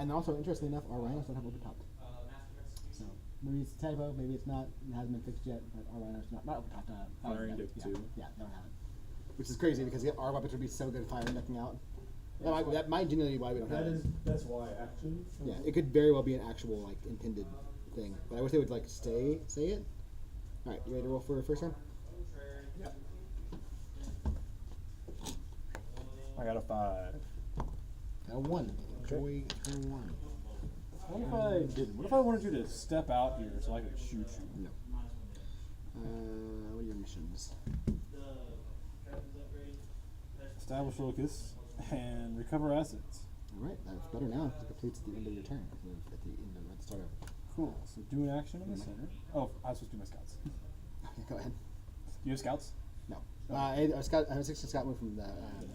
and also, interestingly enough, our rhinos don't have open top. So maybe it's a typo, maybe it's not. It hasn't been fixed yet, but our rhinos not open top. Firing deck yeah, 2. Yeah, they don't have it. Which is crazy because our weapons would be so good at firing decking out. That might genuinely be why we don't have it. That's why, actually. Yeah, it could very well be an actual like intended thing, but I wish they would like say it. All right, you ready to roll for first turn? Yeah. I got a 5. Got a 1. Okay. Enjoy turn 1. What if I didn't? What if I wanted you to step out here so I could shoot you? No. What are your missions? Establish focus and recover assets. All right, that's better now because it completes at the end of your turn. At the start of. Cool. So do an action in the center. Oh, I was supposed to do my scouts. Okay, go ahead. Do you have scouts? No. I have a scout move from the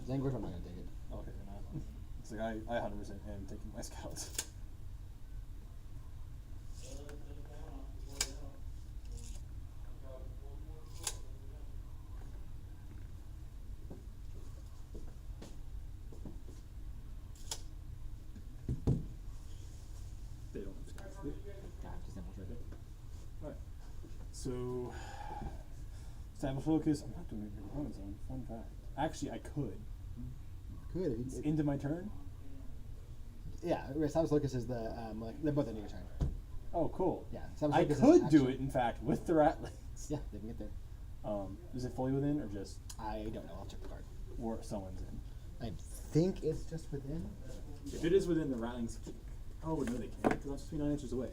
Zangor, I'm not going to take it. Okay, you're not. It's like I 100% am taking my scouts. They don't have scouts. Just infiltrate it. Alright. So, establish focus. I'm not doing it in your opponent's zone. Fun fact. Actually, I could. Good. It's into my turn? Yeah, establish focus is the they're both into your turn. Oh, cool. Yeah, I could do it, in fact, with the ratlings. Yeah, they can get there. Is it fully within, or just I don't know. I'll check the card. or someone's in? I think it's just within. If it is within, the ratlings. Oh no, they can't because I'm supposed to be 9 inches away.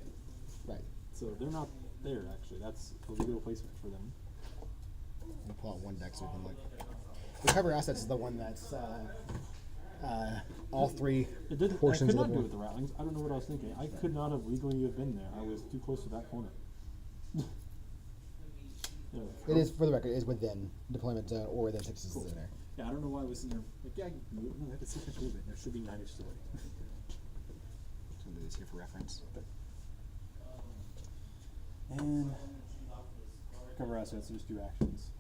Right. So they're not there actually. That's a legal placement for them. I'll pull out one deck so we can look. Recover assets is the one that's all three portions I could of not the do it board. with the ratlings. I don't know what I was thinking. I could not have legally have been there. I was too close to that corner. Yeah, It is, for the record, it is within deployment zone or within 6 inches of there. Yeah, I don't know why I was in there. Like, yeah, I can move. No, I have to 6 inch movement. There should be 9 inches away. Just gonna do this here for reference. And recover assets. Just do actions.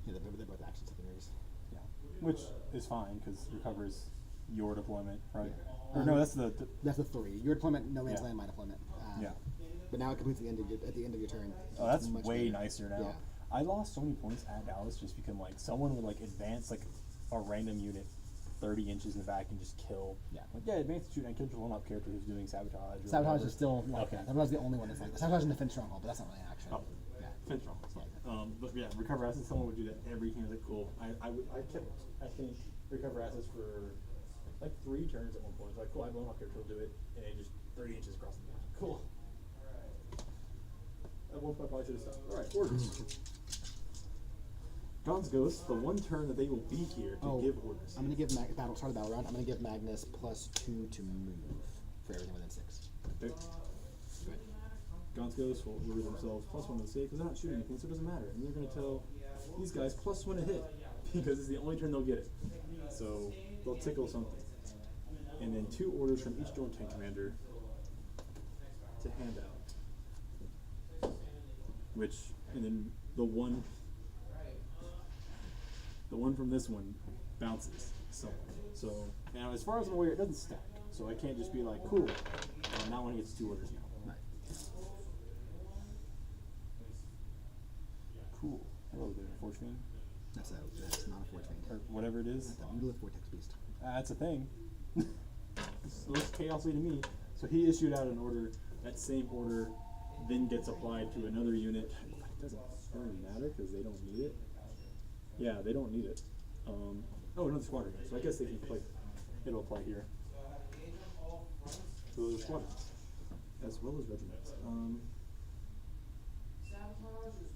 Yeah, they're both action secondaries. Yeah, which is fine because recovers your deployment, right? Yeah. Or no, that's the That's the 3. Your deployment, no man's Yeah. land, my deployment. yeah. But now it completes at the end of your turn. Oh, that's much way better. nicer now. Yeah. I lost so many points at Dallas just because like someone would like advance like a random unit 30 inches in the back and just kill. Yeah. Like yeah, advance the shoot and I killed your one up character who's doing sabotage. Or Sabotage whatever. is still like Okay. that. Sabotage is the only one that's like that. Sabotage and defense stronghold, but that's not really an action. Oh. Yeah. Fence wrong. But yeah, recover assets. Someone would do that every game. Like cool. I kept I think recover assets for like 3 turns at one point. Like cool, I blown up character will do it, and it just 30 inches across the board. Cool. At one point, I probably should have stopped. All right, orders. God's Ghost, the one turn that they will be here to give orders. I'm gonna give start of battle round. I'm gonna give Magnus +2 to move for everything within 6. Okay. Good. God's Ghost will order themselves +1 to the save because they're not shooting anything, so it doesn't matter. And they're going to tell these guys +1 to hit because it's the only turn they'll get it. So they'll tickle something. And then 2 orders from each Joint Tank Commander to hand out. Which, and then the one from this one bounces somewhere. So now, as far as I'm aware, it doesn't stack. So I can't just be like, cool, now one gets 2 orders now. Right. Cool. Hello there, Forge Fiend. That's not a Forge Fiend. Or whatever it is. That's a Mutilith Vortex Beast. That's a thing. It looks chaosy to me. So he issued out an order. That same order then gets applied to another unit. It doesn't really matter because they don't need it. Yeah, they don't need it. Oh, another squadron. So I guess they can play. It'll apply here. So there's squadrons as well as regiments.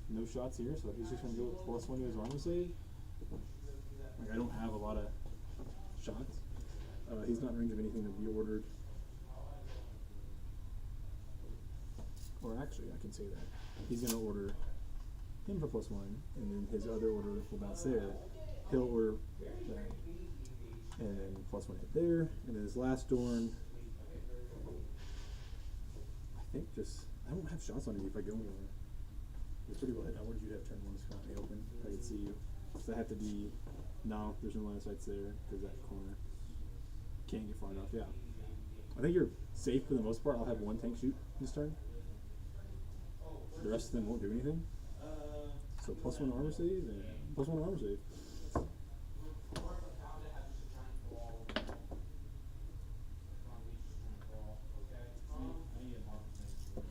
No shots here, so he's just going to go with +1 to his armor save. Like, I don't have a lot of shots. He's not in range of anything to be ordered. Or actually, I can say that. He's going to order him for +1, and then his other order will bounce there. He'll order that, and +1 hit there. And then his last Dorn, I think I don't have shots on you if I go anywhere. It's pretty well hit. I wanted you to have turn 1 to me open. I can see you. So I have to be. No, there's no line of sights there because that corner can't get far enough. Yeah. I think you're safe for the most part. I'll have one tank shoot this turn. The rest of them won't do anything. So +1 armor save and +1 armor save.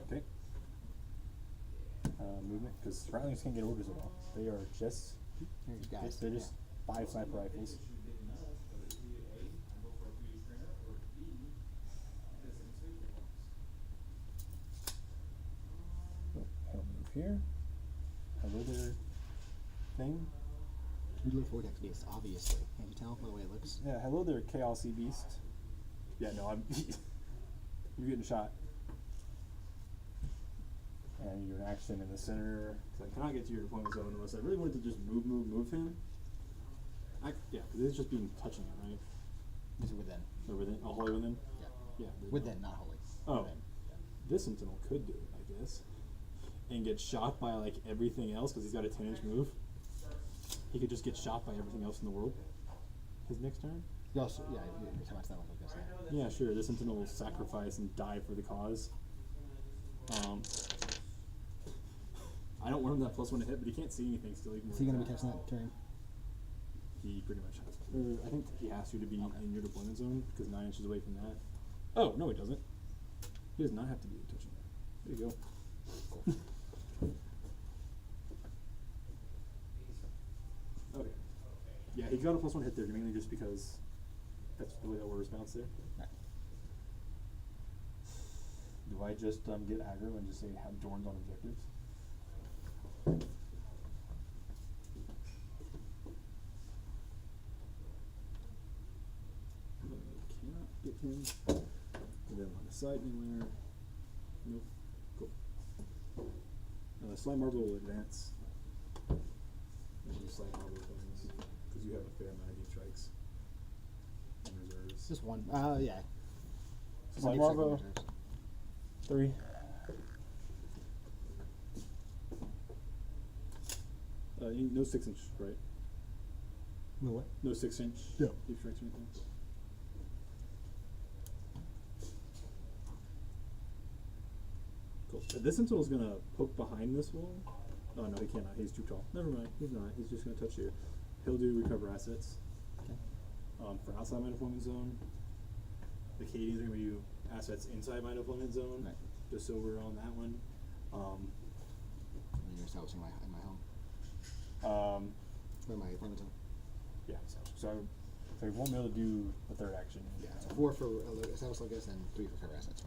Okay. Movement, because Ratlings can't get orders at all. They are just Guys, they're just 5 sniper rifles. He'll move here. Hello there, thing. Blue Vortex Beast, obviously. Can't you tell by the way it looks? Yeah, hello there, Chaosy Beast. Yeah, no, I'm. You're getting shot. And you're in action in the center. Because I cannot get to your deployment zone unless I really wanted to just move him. Yeah, because it's just being touching him, right? This is within. Or within? Oh, wholly within? Yeah. Yeah. Within, not wholly. Oh. Within. Yeah. This Sentinel could do it, I guess. And get shot by like everything else because he's got a 10-inch move. He could just get shot by everything else in the world. His next turn? You also, yeah, you how much that one was going to say. Yeah, sure. This Sentinel will sacrifice and die for the cause. I don't want him that +1 to hit, but he can't see anything still. Is he going to be touching that turn? He pretty much has to. I think he has to be in your deployment zone because 9 inches away from that. Oh, no, he doesn't. He does not have to be touching that. There you go. Cool. Okay. Yeah, he got a +1 hit there, mainly just because that's the way that orders bounce there. Right. Do I just get aggro and just say have Dorns on objectives? Cannot get him. Put him on the side anywhere. Nope. Cool. Slime Marble will advance. Slime Marble things. Because you have a fair amount of deep strikes. And reserves. Just one. Yeah. Slime Marble. 3. No 6-inch, right? No what? No 6-inch Yeah. deep strikes or anything. Cool. This Sentinel is gonna poke behind this wall. Oh no, he cannot. He's too tall. Never mind. He's not. He's just gonna touch here. He'll do recover assets. Okay. For outside my deployment zone. The Cadians are gonna do assets inside my deployment zone. Right. Just so we're on that one. You're establishing my home. Or my deployment zone. Yeah. So we won't be able to do the third action. Yeah. So 4 for establish locus and 3 for cover assets.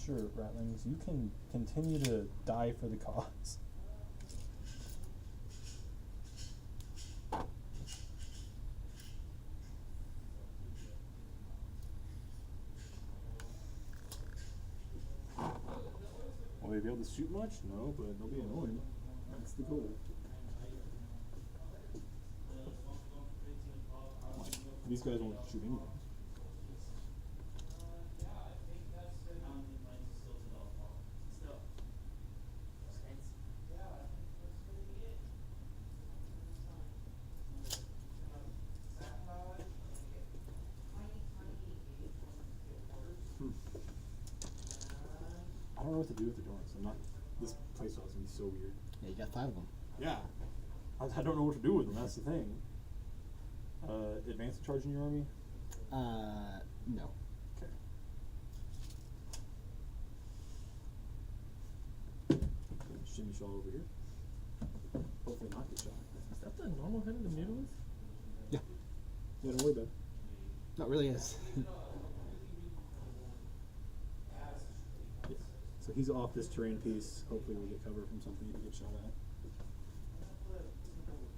Sure, Ratlings, you can continue to die for the cause. Will they be able to shoot much? No, but they'll be annoying. That's the goal. These guys won't shoot anything. I don't know what to do with the doors. This playstyle is gonna be so weird. Yeah, you got 5 of them. Yeah. I don't know what to do with them, that's the thing. Advance the charge in your army? No. Okay. Shimmy shawl over here. Hopefully not get shot. Is that the normal head of the mutants? Yeah. Yeah, don't worry about it. No, it really is. Yeah. So he's off this terrain piece. Hopefully we'll get cover from something to get shot at.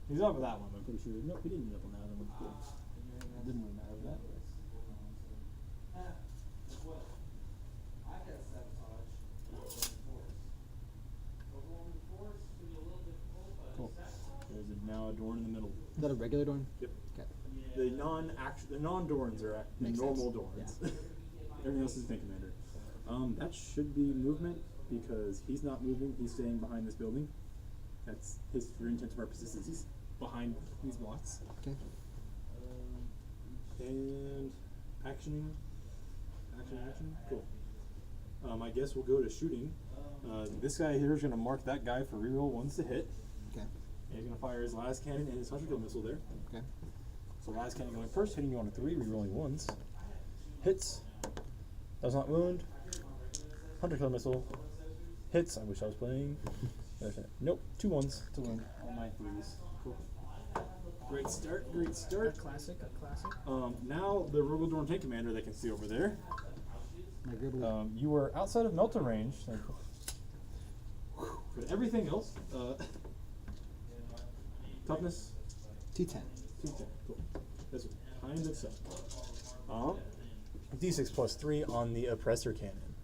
He's off of that one, I'm pretty sure. Nope, he didn't end up on that other one. Cool. It didn't really matter that. Cool. There's now a Dorn in the middle. Is that a regular Dorn? Yep. Okay. The non-Dorns are the Makes normal sense. Dorns. Yeah. Everything else is tank commander. That should be movement because he's not moving. He's staying behind this building. That's his, for intents and purposes, he's behind these blocks. Okay. And actioning. Action. Cool. I guess we'll go to shooting. This guy here is going to mark that guy for reroll ones to hit. Okay. And he's going to fire his last cannon and his hunter kill missile there. Okay. So last cannon going first, hitting you on a 3, rerolling ones. Hits. Does not wound. Hunter kill missile. Hits. I wish I was playing. Nope. 2 1s to wound on my 3s. Cool. Great start. A classic. Now the Rogaldorn tank commander that can see over there. My Gribble. You were outside of melter range. But everything else, toughness, T10. T10. Cool. That's kind of so. D6 plus 3 on the oppressor cannon.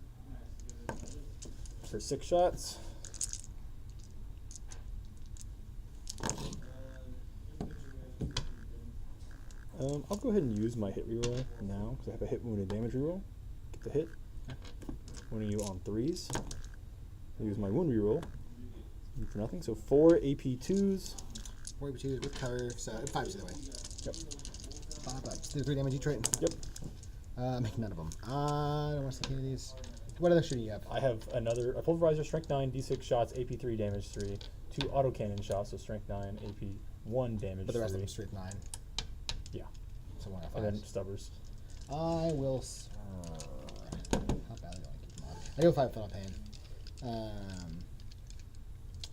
For 6 shots. I'll go ahead and use my hit reroll now because I have a hit, wound, and damage reroll. Get the hit. Wounding you on 3s. I'll use my wound reroll for nothing. So 4 AP2s. 4 AP2s with cover, so 5 either way. Yep. 5 bucks. Do 3 damage each, right? Yep. Make none of them. I don't want to see any of these. What other shooting you have? I have a pulverizer, strength 9, D6 shots, AP3 damage 3, 2 autocannon shots, so strength 9, AP1 damage 3. But the rest of them straight 9. Yeah. So 1 out of 5. And then stubbers. I will. How badly do I keep them on? I go 5 funnel pain.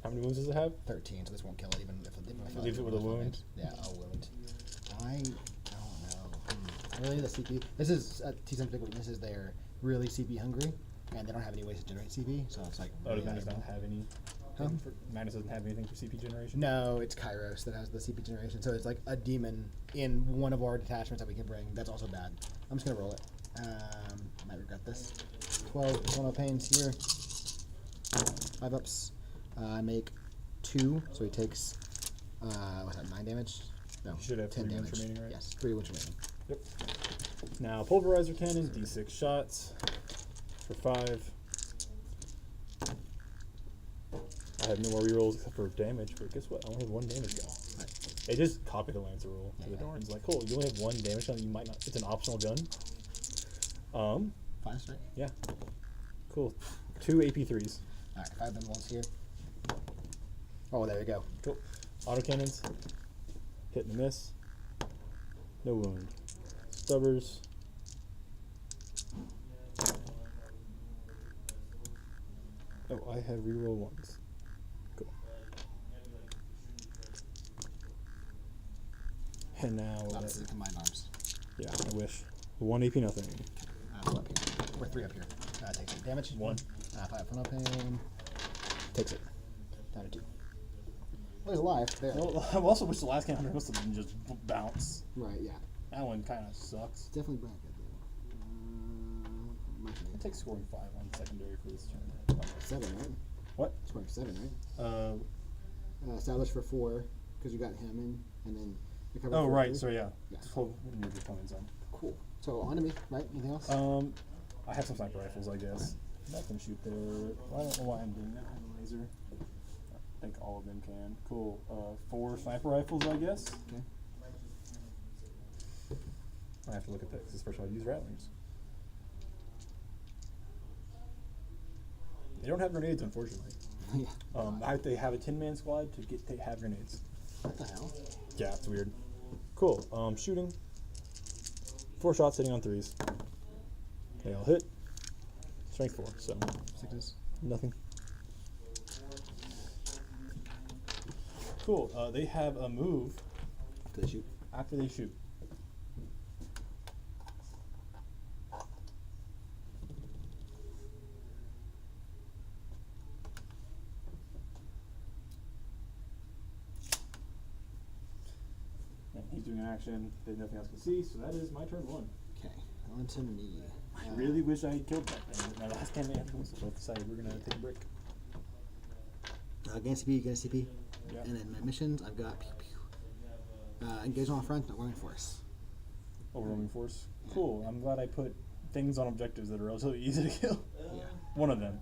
How many wounds does it have? 13, so this won't kill it even if I Leaves it with a wound? Yeah, a wound. I don't know. Really, the CP. This is T7's big weakness is they're really CP hungry, and they don't have any ways to generate CP, so it's like. Oh, really does Magnus not have any? Huh? Magnus doesn't have anything for CP generation? No, it's Kairos that has the CP generation, so it's like a demon in one of our detachments that we can bring. That's also bad. I'm just gonna roll it. Might regret this. 12 funnel pains here. 5 ups. I make 2, so he takes, what's that, 9 damage? No, You should have 10 3 wounds damage. remaining, right? Yes, 3 wounds remaining. Yep. Now, pulverizer cannon, D6 shots for 5. I have no more rerolls except for damage, but guess what? I only have 1 damage guy. Right. They just copy the Lancer rule to the Yeah. Dorns. Like, cool, you only have 1 damage gun, you might not, it's an optional gun. 5 strike. Yeah. Cool. 2 AP3s. Alright, 5 of them rolls here. Oh, there you go. Cool. Autocannons. Hit and a miss. No wound. Stubbers. Oh, I have reroll 1s. Cool. And now, This is combined arms. yeah, I wish. 1 AP nothing. 4 up here. Or 3 up here. Takes it. Damage. 1. 5 funnel pain. Takes it. Down to 2. Well, he's alive. There. Well, I also wish the last cannon must have been just bounce. Right, yeah. That one kind of sucks. Definitely bracket though. It takes scoring 5 on secondary for this turn. 7, right? What? Scoring 7, right? Establish for 4 because you got him in, and then you cover. Oh, for right. 3. So yeah. Yeah. 12 move your opponent's on. Cool. So on to me, right? Anything else? I have some sniper rifles, I guess. That can shoot there. I don't know why I'm doing that. I have a laser. I think all of them can. Cool. 4 sniper rifles, I guess. Okay. I have to look at that because this first I use rattlers. They don't have grenades, unfortunately. Yeah. They have a 10-man squad to have grenades. What the hell? Yeah, it's weird. Cool. Shooting. 4 shots hitting on 3s. They all hit. Strength 4, so 6s. nothing. Cool. They have a move After they shoot. after they shoot. And he's doing an action that nothing else can see, so that is my turn 1. Okay. On to me. I really wish I had killed that thing. My last cannon animals both decided we're gonna take a break. Against CP, against CP. Yeah. And then my missions, I've got pew pew. Engage on front, not roaming force. Overwhelming force. Cool. I'm glad I put things on objectives that are relatively easy to kill. Yeah. One of them.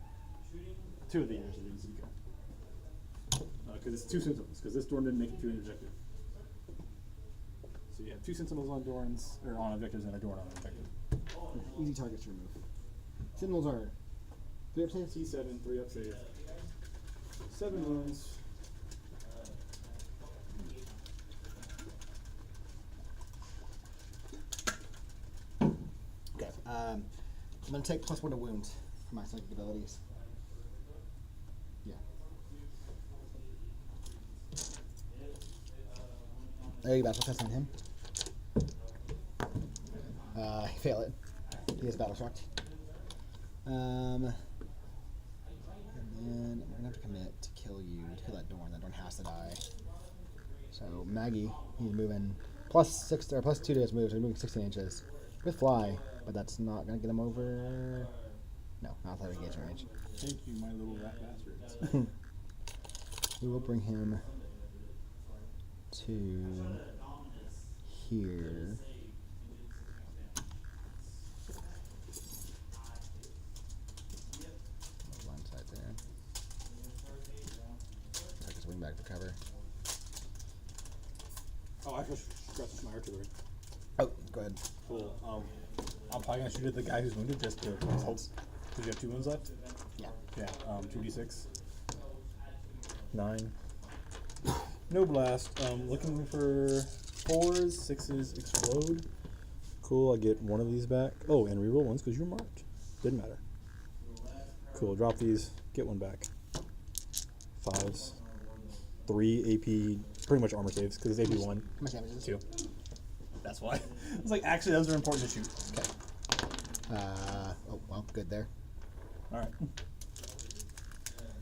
2 of the others are easy to kill. Because it's 2 symptoms. Because this storm didn't make it to an objective. So So you have 2 Sentinels on Dorns, or on objectives, and a Dorn on an objective. Easy targets to remove. Sentinels are 3 up saves? T7, 3 up save. 7 wounds. Okay. I'm gonna take +1 to wound for my psychic abilities. Yeah. There you battle test on him. Fail it. He is battle shocked. And then we're gonna have to commit to kill you, to kill that Dorn. That Dorn has to die. So Maggie, he's moving +6 or +2 to his move, so he's moving 16 inches with fly, but that's not gonna get him over. No, not that engagement range. Thank you, my little rat bastards. We will bring him to here. Line side there. Take his wing back for cover. Oh, I just scratched my artillery. Oh, go ahead. Cool. I'm probably gonna shoot at the guy who's wounded just to help. Because you have 2 wounds left? Yeah. Yeah, 2d6. 9. No blast. Looking for 4s, 6s, explode. Cool, I get 1 of these back. Oh, and reroll ones because you're marked. Didn't matter. Cool, drop these, get 1 back. 5s. 3 AP, pretty much armor saves because it's AP 1. How much damage is 2. That's why. I was like, actually, those are important to shoot. Okay. Oh, well, good there. Alright.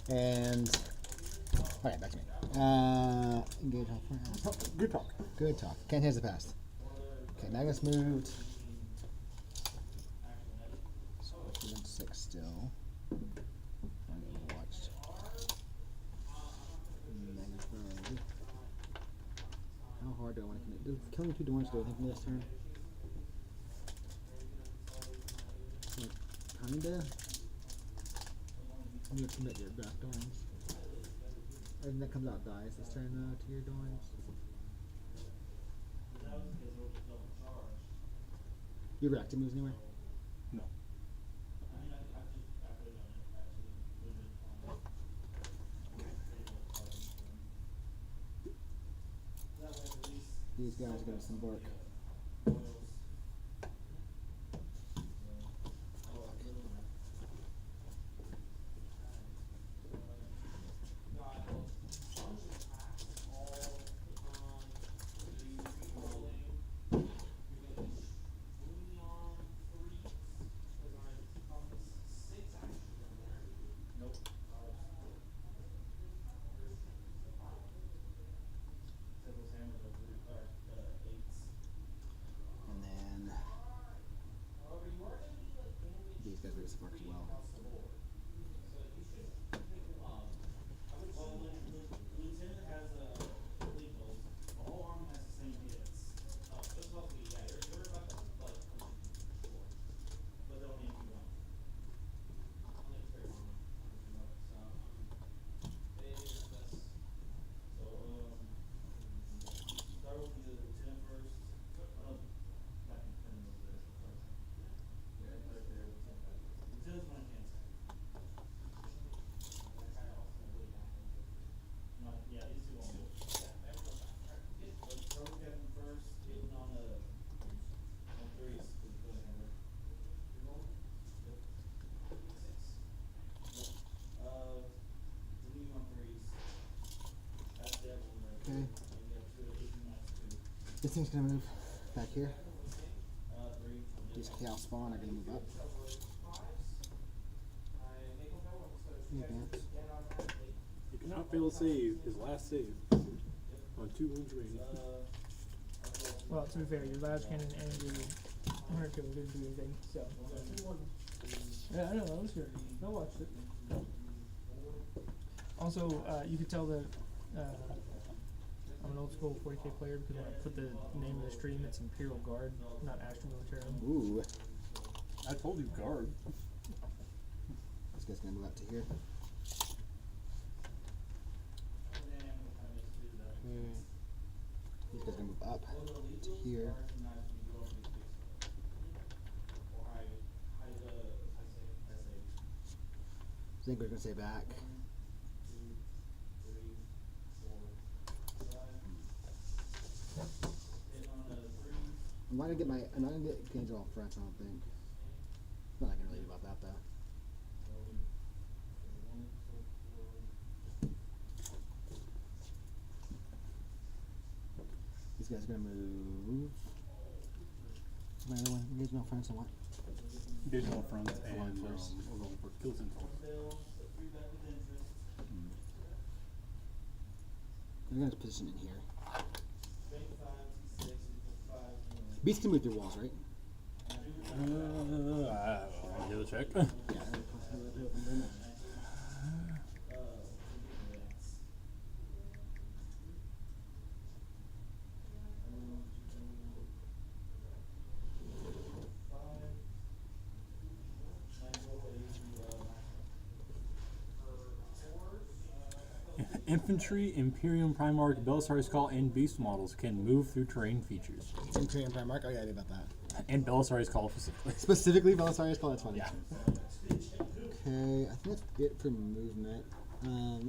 And okay, back to me. Engage all friends. Good talk. Good talk. Can't change the past. Okay, Magnus moved. So he's in 6 still. I'm getting watched. Magnus moved. How hard do I want to commit? Does killing 2 Dorns do anything this turn? Kinda. I'm gonna commit your back Dorns. And that comes out dies this turn to your Dorns. You reactive moves anywhere? No. These guys are gonna disembark. And then these guys are disembark as well. Okay. This thing's gonna move back here. These chaos spawn are gonna move up. Advance. You cannot fail to save his last save on 2 wounds remaining. Well, to be fair, your last cannon and your hunter kill didn't do anything, so. Yeah, I know, that was good. I watched it. Also, you could tell that I'm an old school 40k player because when I put the name of the stream, it's Imperial Guard, not Astra Militarum. Ooh. I told you guard. This guy's gonna move up to here. These guys are gonna move up to here. I think we're gonna stay back. I'm not gonna get Angel off front, I don't think. Not I can really do about that though. These guys are gonna move. My other one, engage no fronts and what? Digital front and first. we're going for kills and falls. They're gonna position in here. Beasts can move through walls, right? I'll give it a check. Yeah. Infantry, Imperial, Primarch, Belisarius Call, and Beast models can move through terrain features. Imperial Primarch. Oh yeah, I knew about that. And Belisarius Call specifically. Specifically, Belisarius Call. That's funny. Yeah. Okay, I think that's it for movement.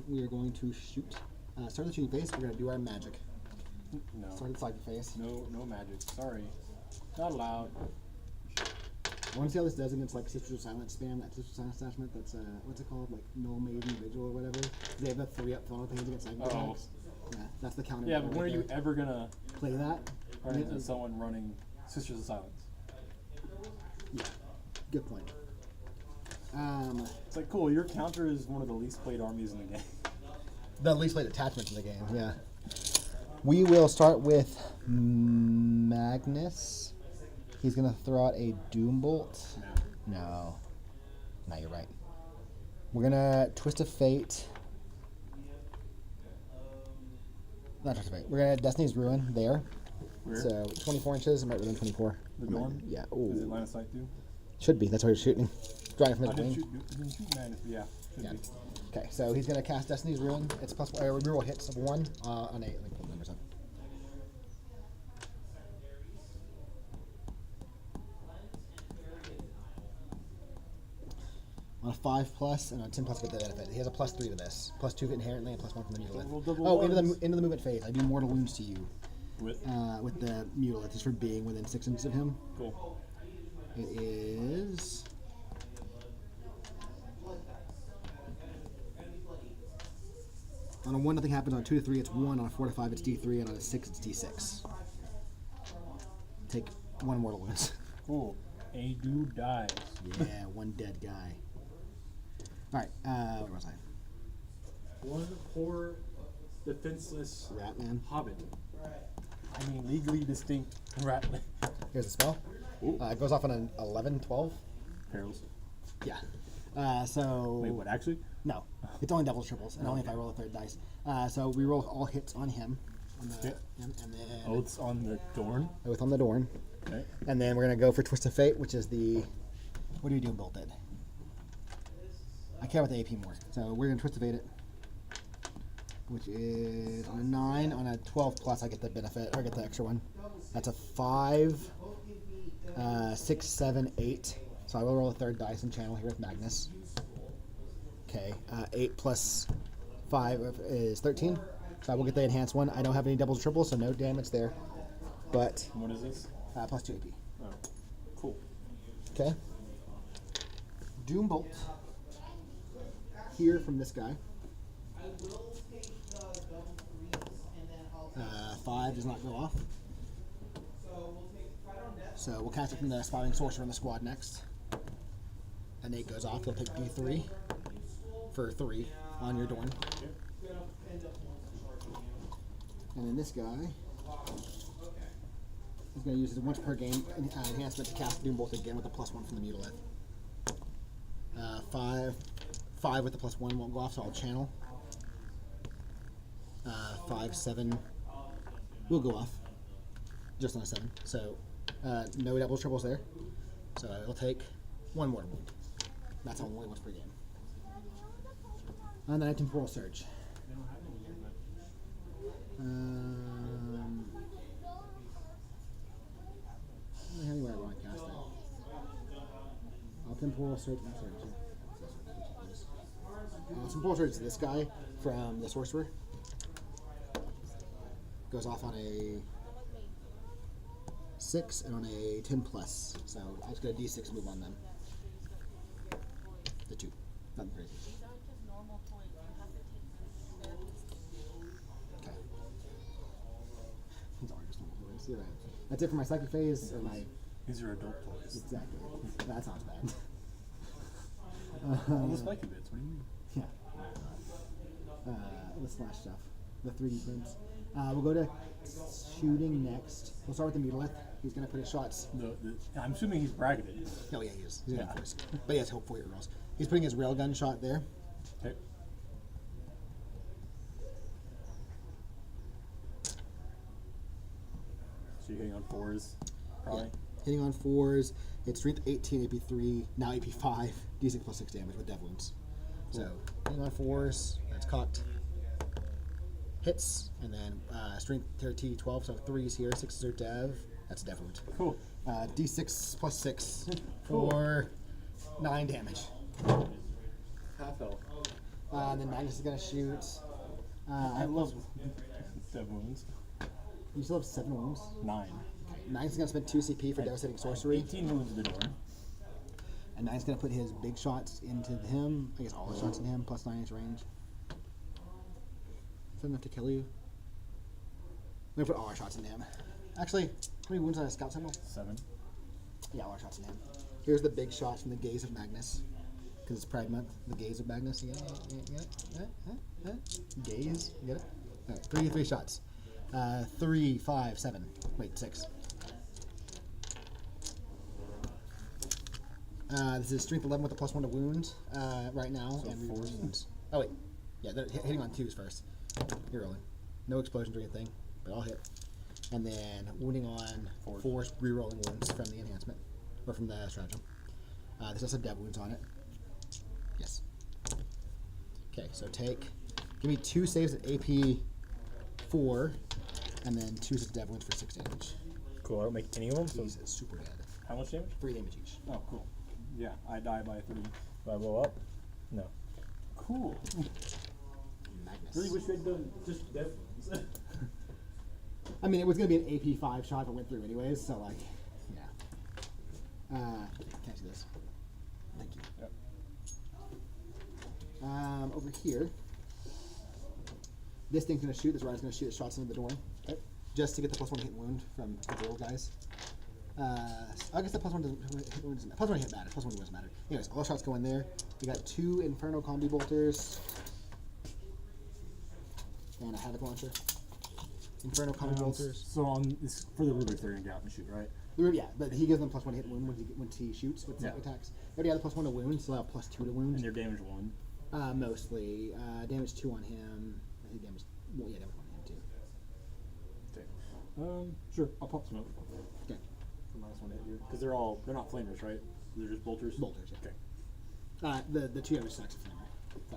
We are going to shoot. Start the shooting phase. We're going to do our magic. No. Start inside the phase. No magic. Sorry. Not allowed. I want to see how this does against like Sisters of Silence spam. That Sisters of Silence attachment. That's what's it called? Like No Maiden Vigil or whatever. They have the 3-up funnel things against psychic attacks. Yeah, that's the counter. Yeah, but when are you ever gonna play that? run into someone running Sisters of Silence? Yeah, good point. It's like, cool, your counter is one of the least played armies in the game. The least played attachments in the game, yeah. We will start with Magnus. He's going to throw out a Doom Bolt. No. No, you're right. We're going to Twist of Fate. Not Twist of Fate. We're going to Destiny's Ruin there. Where? So 24 inches. I'm right within 24. The dorm? Yeah. Is Ooh. it line of sight too? Should be. That's why you're shooting. Drawing from his wing. Didn't shoot Magnus, but yeah. Should Yeah. be. Okay, so he's going to cast Destiny's Ruin. It's plus reroll hits of 1 on 8. Let me pull the numbers up. On a 5+ and on a 10+, get the benefit. He has a +3 to this. +2 inherently and +1 from the Mutolith. Double Oh, into ones. the movement phase. I do mortal wounds to you With? with the Mutolith, just for being within 6 inches of him. Cool. It is. On a 1, nothing happens. On a 2 to 3, it's 1. On a 4 to 5, it's D3, and on a 6, it's D6. Take 1 mortal wounds. Cool. A dude dies. Yeah, 1 dead guy. All right, where was I? One poor, defenseless Ratman. hobbit. I mean, legally distinct rat. Here's the spell. It goes off on an 11, 12. Perils. Yeah. So. Wait, what, actually? No, it's only doubles triples, and only if I roll a 3rd dice. So we roll all hits on him. On the, Okay. and then Oaths on the Dorn. oath on the Dorn. Okay. And then we're gonna go for Twist of Fate, which is the. What do we do in bolted? I care about the AP more, so we're gonna Twist of Fate it, which is on a 9. On a 12+, I get the benefit, or I get the extra one. That's a 5, 6, 7, 8. So I will roll a 3rd dice and channel here with Magnus. Okay, 8 plus 5 is 13. So I will get the enhanced one. I don't have any doubles or triples, so no damage there. But What is this? +2 AP. Oh, cool. Okay. Doom Bolt. Here from this guy. 5 does not go off. So we'll cast it from the Spouting Sorcerer in the squad next. An 8 goes off. He'll take D3 for 3 on your Dorn. And then this guy is going to use it once per game enhancement to cast Doom Bolt again with a +1 from the Mutolith. 5 with the +1 won't go off, so I'll channel. 5, 7 will go off, just on a 7. So no doubles, triples there. So it'll take 1 mortal wound. That's only once per game. And then I temporal surge. Temporal Surge. Temporal Surge is this guy from the Sorcerer. Goes off on a 6 and on a 10 plus. So I just got a D6 move on them. The 2. Nothing crazy. Okay. These are just normal toys. You're right. That's it for my psychic phase. Or my These are adult toys. exactly. That sounds bad. All the spiky bits. What do you mean? Yeah. The slash stuff. The 3D prints. We'll go to shooting next. We'll start with the Mutilith. He's going to put his shots. I'm assuming he's bracketed. Oh, yeah, he is. He's going to force. But he has hope for your rolls. He's putting his railgun shot there. Okay. So you're hitting on 4s, probably? Yeah. Hitting on 4s. It's strength 18, AP 3, now AP 5, D6 plus 6 damage with dev wounds. So, hitting on 4s. That's cocked. Hits, and then strength 13, 12, so 3s here, 6s are dev. That's a dev wound. Cool. D6 plus 6 for 9 damage. Half health. Then Magnus is going to shoot. I love dev wounds. You still have 7 wounds. 9. Magnus is going to spend 2 CP for devastating sorcery. 18 wounds to the door. And Magnus is going to put his big shots into him. I guess all the shots in him, plus 9-inch range. Is that enough to kill you? I'm going to put all our shots into him. Actually, how many wounds on a scout symbol? 7. Yeah, all our shots in him. Here's the big shot from the gaze of Magnus. Because it's Pride Month. The gaze of Magnus. You get it? You get it? Gaze? You get it? Alright, 3 shots. 3, 5, 7. Wait, 6. This is strength 11 with a +1 to wound right now. So and 4 wounds. Oh, wait. Yeah, they're hitting on 2s first. You're rolling. No explosions or anything, but I'll hit. And then wounding on 4 re-rolling wounds from the enhancement, or from the stratagem. This has some dev wounds on it. Yes. Okay, so give me 2 saves at AP 4, and then 2 dev wounds for 6 damage. Cool, I don't make any of them. So He's super dead. how much damage? 3 damage each. Oh, cool. Yeah, I die by 3. Do I blow up? No. Cool. Magnus. Really wish we had done just dev wounds. I mean, it was going to be an AP 5 shot if it went through anyways, so like, yeah. Can't see this. Thank you. Yep. Over here, this thing's going to shoot. This rider's going to shoot the shots into the door. Okay. Just to get the +1 hit wound from the roll guys. I guess the +1 doesn't hit wound doesn't matter. +1 hit matter. +1 doesn't matter. Anyways, all shots go in there. We got 2 Inferno Combi Bolters. And a Havoc Launcher. Inferno Combi Bolters. So on this, for the rubrics, they're gonna get out and shoot, right? Yeah, but he gives them +1 hit wound when he shoots with second attacks. They already had the +1 to wound, so they'll have +2 to wound. And they're damage 1. Mostly. Damage 2 on him. I think damage 1 on him too. Okay. Sure. I'll pop some out. Okay. For -1 hit here, because they're not flamers, right? They're just bolters. Bolters, yeah. Okay. The 2 damage sucks if that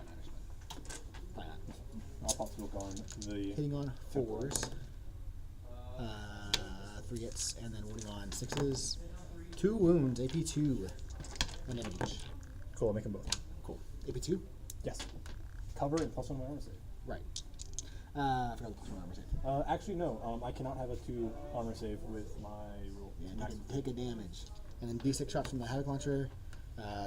matters, but probably not. I'll pop smoke on the. Hitting on 4s. 3 hits, and then wounding on 6s. 2 wounds, AP 2. 1 damage each. Cool, I'll make them both. Cool. AP 2? Yes. Cover and +1 my armor save. Right. I forgot the +1 armor save. Actually, no. I cannot have a 2 armor save with my roll. Yeah, and you can take a damage. And then D6 shots from the Havoc Launcher.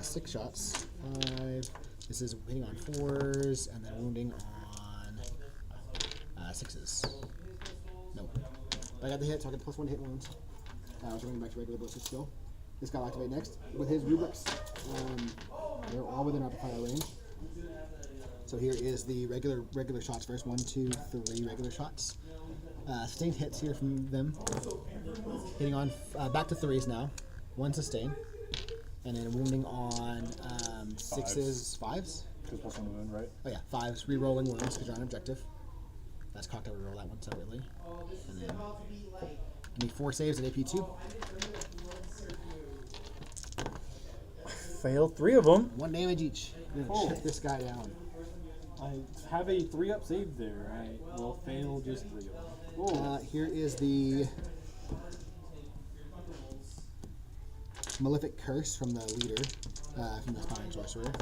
6 shots. 5. This is hitting on 4s, and then wounding on 6s. Nope. I got the hit, so I get +1 hit wounds. I was running back to regular ballistic skill. This guy will activate next with his rubrics. They're all within rapid fire range. So here is the regular shots first. 1, 2, 3 regular shots. Sustained hits here from them. Hitting on back to 3s now. 1 sustain. And then wounding on 6s, 5s. Because +1 to wound, right? Oh yeah, 5s, re-rolling wounds because you're on objective. That's cocked, I would roll that one separately. And then give me 4 saves at AP 2. Failed 3 of them. 1 damage each. We're gonna Oh. chip this guy down. I have a 3-up save there. I will fail just 3 of them. Cool. Here is the Malefic Curse from the leader, from the Aspiring Sorcerer.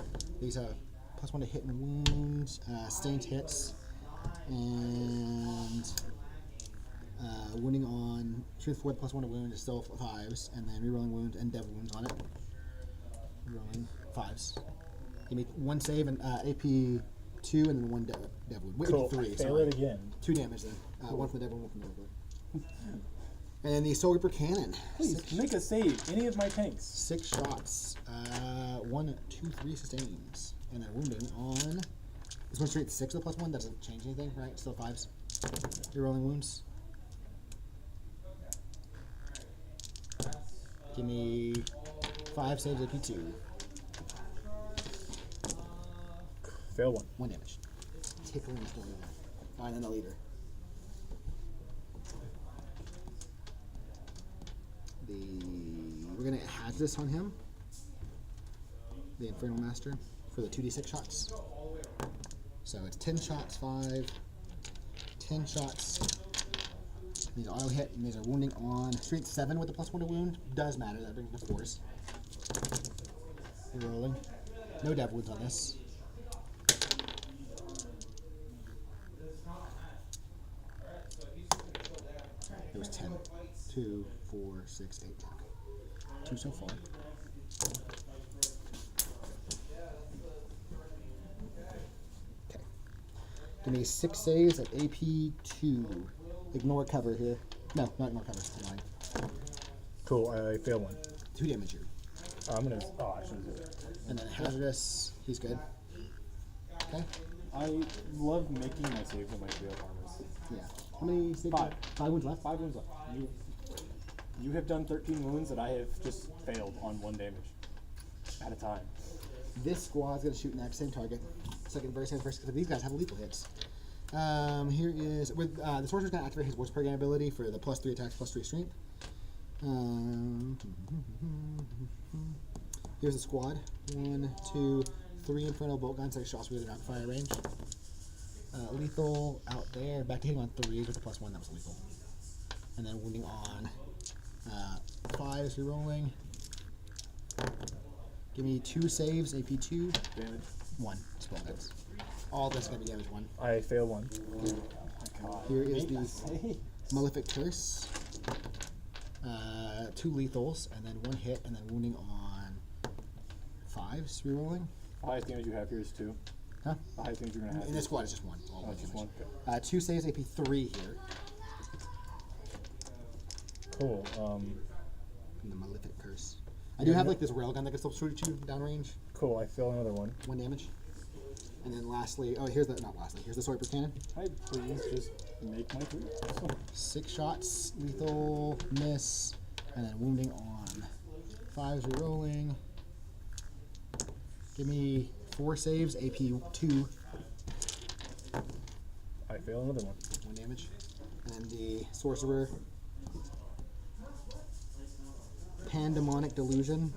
These are +1 to hit and wounds, stained hits, and wounding on Truth 4 +1 to wound is still 5s, and then rerolling wounds and dev wounds on it. Rerolling 5s. Give me 1 save and AP 2 and then 1 dev wound. Wait, Cool. 3. Fail Sorry. it again. 2 damage then. 1 from the dev wound, 1 from the dev wound. And then the Soul Reaper Cannon. Please make a save. Any of my tanks. 6 shots. 1, 2, 3 sustains. And then wounding on. This one's straight 6 with +1. That doesn't change anything, right? Still 5s. You're rolling wounds. Give me 5 saves, AP 2. Fail 1. 1 damage. Tickling the storm. Alright, then the leader. We're gonna hazardous on him. The Infernal Master for the 2d6 shots. So it's 10 shots, 5, 10 shots. These auto hit, and these are wounding on strength 7 with the +1 to wound. Does matter, that brings the 4s. Rolling. No dev wounds on this. It was 10. 2, 4, 6, 8, 10. 2 so far. Okay. Give me 6 saves at AP 2. Ignore cover here. No, not ignore cover. Never mind. Cool. I fail 1. 2 damage here. I'm gonna. Oh, I shouldn't do it. And then hazardous. He's good. Okay. I love making my saves on my real armors. Yeah. How many saves? 5. 5 wounds left? 5 wounds left. You have done 13 wounds that I have just failed on 1 damage at a time. This squad's gonna shoot next, same target. Second, very same first, because these guys have lethal hits. Here is with the sorcerer's gonna activate his Wars Program ability for the +3 attacks, +3 strength. Here's the squad: 1, 2, 3 Infernal Bolt Guns, 6 shots within rapid fire range. Lethal out there, back to hitting on 3s with the +1. That was lethal, and then wounding on 5s. Rerolling. Give me 2 saves, AP 2. Damage. 1. Spell hits. All this is going to be damage 1. I fail 1. Oh my god. Here is Make the a save. Malefic Curse. 2 lethals, and then 1 hit, and then wounding on 5s. Rerolling. The highest damage you have here is 2. Huh? The highest damage you're going to have In here this is squad, it's just 1. All Oh, one it's just damage. 1. Okay. 2 saves, AP 3 here. Cool. From the Malefic Curse. I do have like this railgun that can still shoot you downrange. Cool. I fail another 1. 1 damage. And then lastly, oh, here's the, not lastly, here's the Sword Per Cannon. Hi, please just make my 3. 6 shots, lethal, miss, and then wounding on 5s. Rerolling. Give me 4 saves, AP 2. I fail another 1. 1 damage. And the sorcerer. Pandemonic Delusion.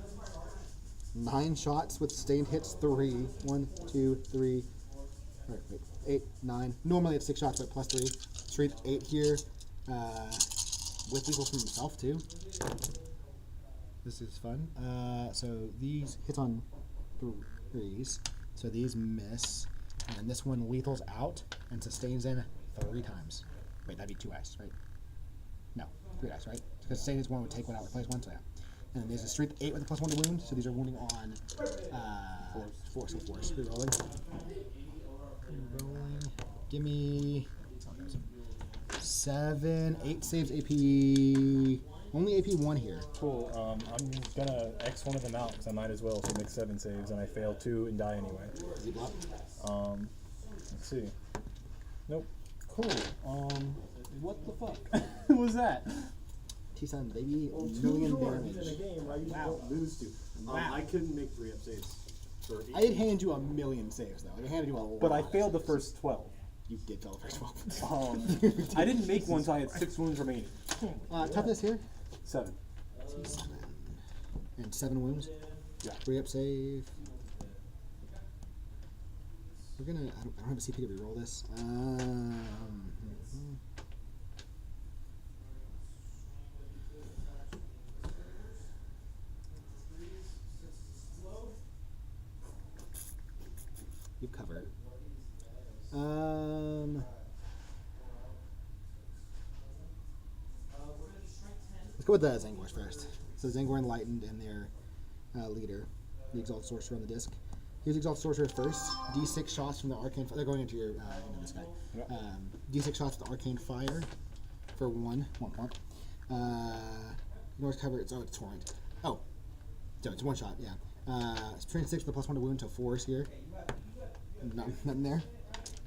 9 shots with sustained hits, 3. 1, 2, 3. Wait, 8, 9. Normally it's 6 shots, but +3. Strength 8 here. With lethal from himself too. This is fun. So these hits on 3s. So these miss. And this one lethals out and sustains in 3 times. Wait, that'd be 2 dice, right? No, 3 dice, right? Because sustain is 1 would take 1 out, replace 1, so yeah. And then there's a strength 8 with a +1 to wound, so these are wounding on 4, so 4. Rerolling. Rerolling. Give me 7, 8 saves, AP. Only AP 1 here. Cool. I'm gonna X one of them out because I might as well. So make 7 saves, and I fail 2 and die anyway. Does he block? Let's see. Nope. Cool. What the fuck? Who was that? T-Sun, baby. Million damage. game, right? You don't lose to. I couldn't make 3 up saves. For I did hand you a million saves, though. I handed you a lot. But I failed the first 12. You did fail the first 12. I didn't make one until I had 6 wounds remaining. Toughness here. 7. T7. And 7 wounds. Yeah. 3 up save. We're gonna. I don't have a CP to reroll this. go with the Zangors first. So Zangor Enlightened and their leader, the Exalted Sorcerer on the disc. Here's Exalted Sorcerer first. D6 shots from the Arcane Fire. They're going into your, into this guy. Yep. D6 shots with the Arcane Fire for one point. North cover, it's Torrent. Oh, so it's one shot, yeah. Strength 6 with a +1 to wound, so 4s here. Nothing there.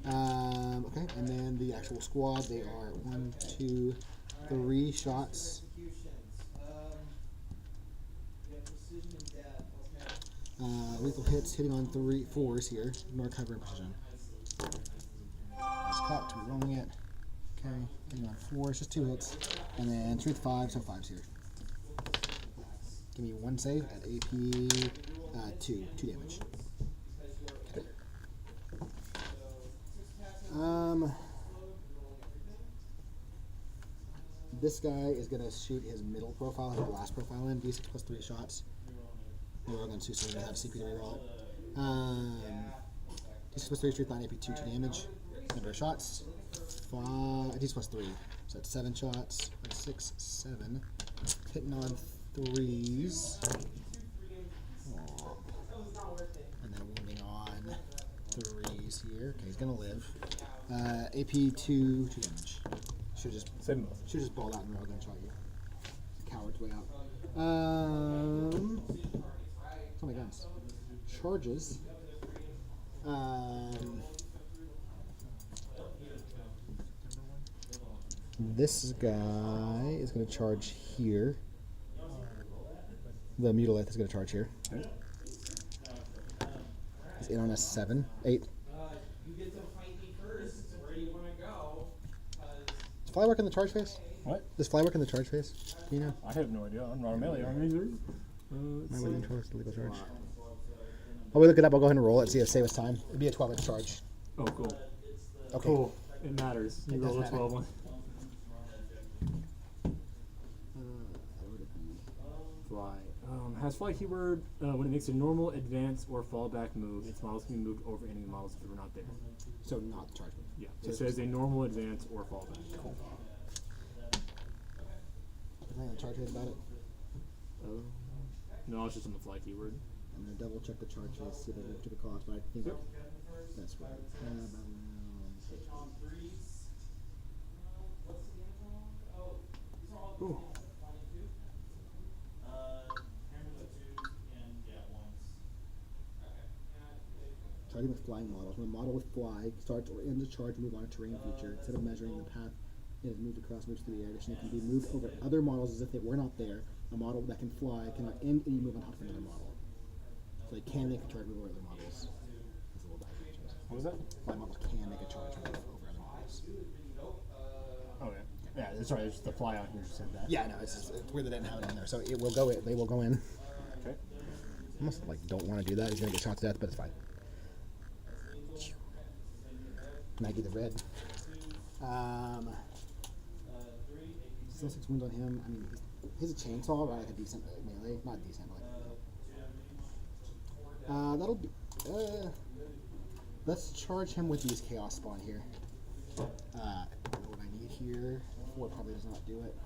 Okay, and then the actual squad, they are 1, 2, 3 shots. Lethal hits, hitting on 4s here. Ignore cover and precision. It's cocked, we're rolling it. Okay, hitting on 4s, just 2 hits. And then truth 5, so 5s here. Give me 1 save at AP 2 damage. Okay. This guy is going to shoot his middle profile, his blast profile in, D6 plus 3 shots. We're all going to so we have CP to reroll it. D6 plus 3, truth 9, AP 2 damage. Number of shots. D6 plus 3. So that's 7 shots. 6, 7. Hitting on 3s. And then wounding on 3s here. Okay, he's gonna live. AP 2 damage. Should just balled out and rolled and shot you. Coward's way out. Oh my guns. Charges. This guy is going to charge here. The Mutilith is going to charge here. Okay. He's in on a 7, 8. You get to fight me first. Where do you want to go? Does fly work in the charge phase? What? Does fly work in the charge phase? Do you know? I have no idea. I'm not a melee army. My way control is the legal charge. While we look it up, I'll go ahead and roll it, see if it saves us time. It'd be a 12-inch charge. Oh, cool. Okay. Cool. It matters. You It roll does a 12 one. Fly. Has fly keyword when it makes a normal, advance, or fallback move. Its models can be moved over enemy models if they were not there. So not the charge move. Yeah. So It says a normal, advance, or fallback. Cool. Anything on the charge phase about it? No, it's just on the fly keyword. I'm going to double check the charge phase, see if it went to the cost, but I think that's right. Ooh. Targeting with flying models. When a model with fly starts or ends a charge, move on a terrain feature. Instead of measuring the path it is moved across, moves through the air. It can be moved over other models as if they were not there. A model that can fly cannot end any move on top of another model. So they can make a charge move over other models. That's a little diagram change. What was that? Fly models can make a charge move over other models. Oh yeah. Yeah, that's right. It's the fly out here said that. Yeah, no, it's weird they didn't have it in there. So it will go. They will go in. Okay. Almost like don't want to do that. He's gonna get shot to death, but it's fine. Maggie the Red. Still 6 wounds on him. I mean, he's a chainsaw, right? Like a decent melee, not decent, but that'll be. Let's charge him with these chaos spawn here. What I need here. 4 probably does not do it.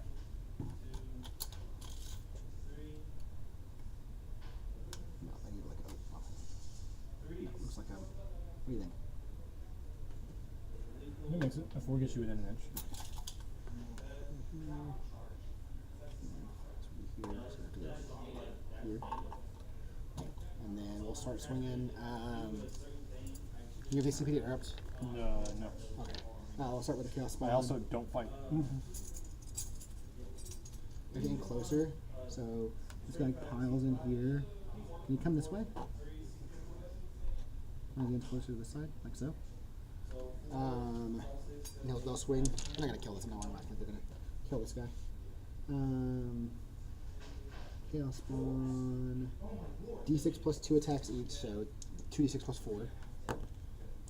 No, I need like a. No, looks like a. What do you think? That makes it. If we get you within an inch. Here. And then we'll start swinging. You have ACP to interrupt? No. Okay. We'll start with the chaos spawn. I also don't fight. They're getting closer, so this guy piles in here. Can you come this way? And again, closer to this side, like so. They'll swing. They're not gonna kill this. No, I'm not. They're gonna kill this guy. Chaos spawn. D6 plus 2 attacks each, so 2d6 plus 4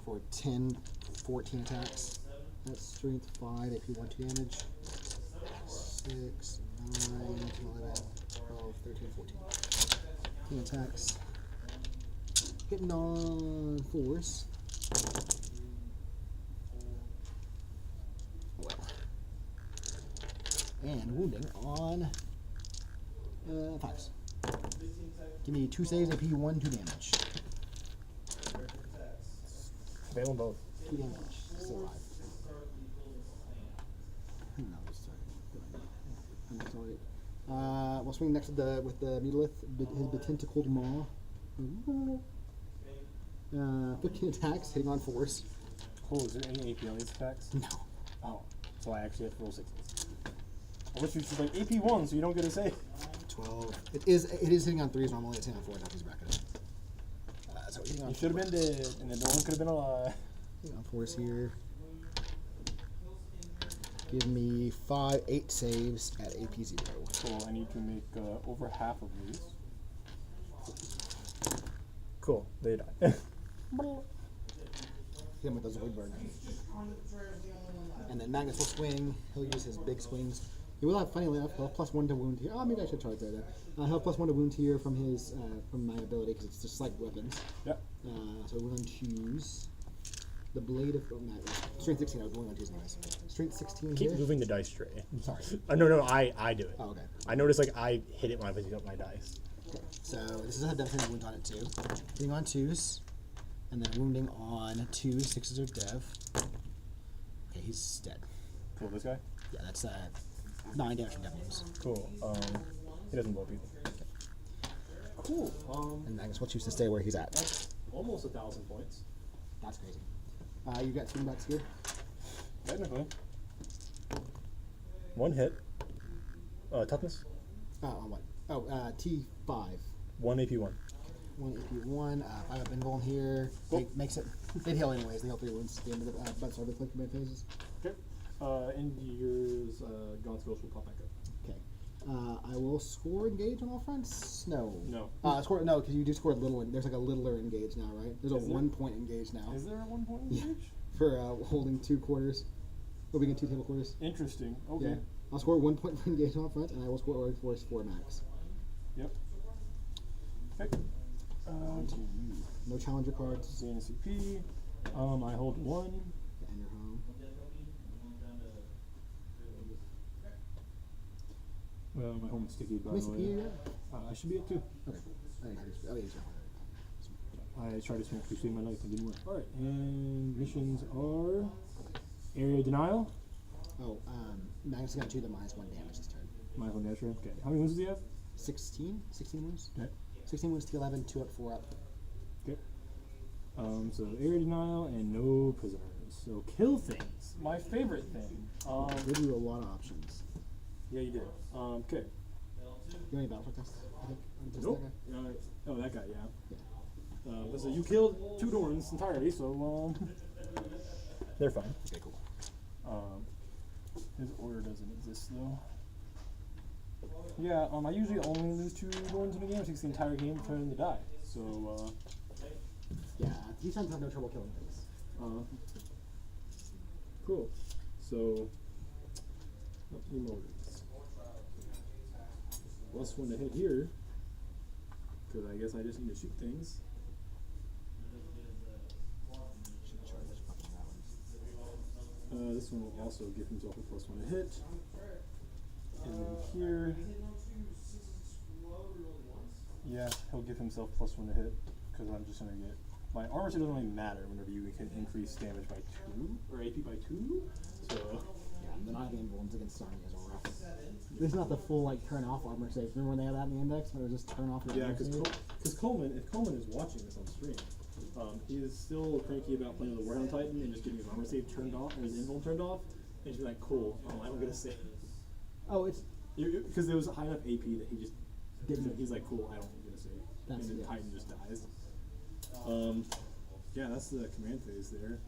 for 10, 14 attacks. That's strength 5, AP 1, 2 damage. 6, 9, 11, 12, 13, 14. 10 attacks. Hitting on 4s. Well. And wounding on 5s. Give me 2 saves, AP 1, 2 damage. Fail them both. 2 damage. Still alive. No, I'm sorry. We'll swing next with the Mutolith, his Betentacled Maw. 15 attacks, hitting on 4s. Cool, is there any AP on these attacks? No. Oh, so I actually have to roll 6s. I wish you was like AP 1 so you don't get a save. 12. It is hitting on 3s normally, it's hitting on 4s after he's bracketed. So hitting on You should have been dead, and then no one could have been alive. hitting on 4s here. Give me 8 saves at AP 0. Cool, I need to make over half of these. Cool, they die. Hit him with the Zoidberg. And then Magnus will swing. He'll use his big swings. He will have, funny enough, he'll have +1 to wound here. Oh, maybe I should charge there. He'll have +1 to wound here from his from my ability because it's just like weapons. Yep. So we're going to choose the blade of strength 16. I was going on choosing anyways. Strength 16 Keep here. moving the dice tray. Sorry. No, I do it. Oh, okay. I noticed like I hit it when I picked up my dice. Okay. So this is a devastating wound on it too. Hitting on 2s, and then wounding on 2s. 6s are dev. Okay, he's dead. Cool, this guy? Yeah, that's 9 damage from dev wounds. Cool. He doesn't blow up either. Cool. And Magnus will choose to stay where he's at. That's almost 1,000 points. That's crazy. You got swingbacks here. Technically. 1 hit. Toughness? On what? Oh, T5. 1 AP 1. 1 AP 1. 5 up invuln here. Cool. Makes it. They'd heal anyways. They heal 3 wounds at the end of the but sorry, the click command phases. Okay. And yours, Gaunt's Ghost will pop back up. Okay. I will score engage on all fronts. No. No. Score no, because you do score a little. There's like a littler engage now, right? There's a Is there? 1 point engage now. Is there a 1 point Yeah. engage? For holding 2 quarters. Moving in 2 table quarters. Interesting. Okay. Yeah. I'll score 1 point for engage on all fronts, and I will score force 4 max. Yep. Okay. On to you. No challenger cards. Gain a CP. I hold 1. And you're home. Well, my home is sticky, by Miss the way. Imperial? I should be at 2. Okay. Oh, yeah, he's I tried to smoke to save my life and didn't work. Alright, and missions are area denial. Oh, Magnus is going to do the -1 damage this turn. My whole natural. Okay. How many wounds does he have? 16? 16 wounds? Okay. 16 wounds, T11, 2 up, 4 up. Okay. So area denial and no prisoners. So kill things. My favorite thing. Give you a lot of options. Yeah, you did. Okay. You want any battle test? I think. Just Nope. that guy? Oh, that guy. Yeah. Yeah. So you killed 2 Dorns entirely. So They're fine. Okay, cool. his order doesn't exist though. Yeah. I usually only lose 2 Dorns in a game. It takes the entire game for him to die. So Yeah, he tends to have no trouble killing things. cool. So emojis. +1 to hit here. Because I guess I just need to shoot things. Should charge up to that one. This one will also give himself a +1 to hit. And then here. Yeah, he'll give himself +1 to hit. Because I'm just going to get. My armor set doesn't really matter whenever you can increase damage by 2, or AP by 2. So. Yeah, the not having invulns against Starmie is rough. This is not the full like turn off armor save. Remember when they had that in the index? Where it was just turn off your Yeah, armor save? because Coleman, if Coleman is watching this on stream, he is still cranky about playing with the Warhammer Titan and just getting his armor save turned off, or his invuln turned off, and he's like, cool, I don't get a save. Oh, it's Because there was high enough AP that he just Didn't. He's like, cool, I don't get a save. That's- and then yeah. Titan just dies. Yeah, that's the command phase there.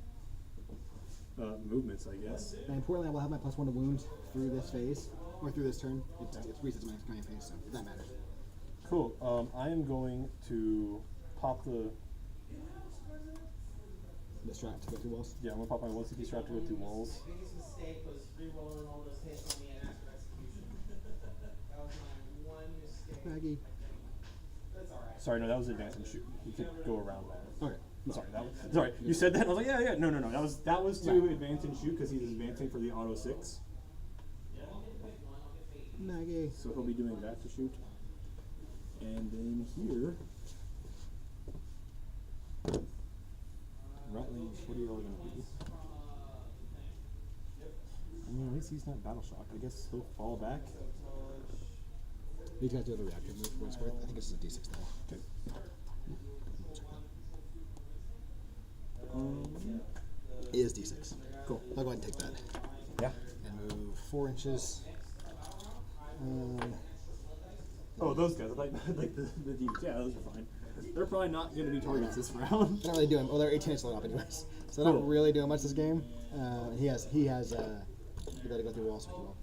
Movements, I guess. and importantly, I will have my +1 to wound through this phase or through this turn. It resets my command phase, so if that matters. Cool. I am going to pop the. The strat to go through walls. Yeah, I'm gonna pop my 1 CP strat to go through walls. The biggest mistake was re-rolling all those hits on the after execution. That was my one mistake. Maggie. That's alright. Sorry, no, that was advance and shoot. You could go around that. Okay. Sorry, sorry. You said that. I was like, yeah. No. That was to Right. advance and shoot because he's advancing for the auto 6. Maggie. So he'll be doing that to shoot. And then here, Rattling, what are y'all gonna do? I mean, at least he's not battle shocked. I guess he'll fall back. These guys do have a reactive move for what it's worth. I think it's a D6 though. Okay. It is D6. Cool. I'll go ahead and take that. Yeah. And move 4 inches. Oh, those guys, like the demons. Yeah, those are fine. They're probably not going to be targets this round. They're not really doing. Well, they're 18 inches long up anyways, so they're not Cool. really doing much this game. He has. You got to go through walls, so he will.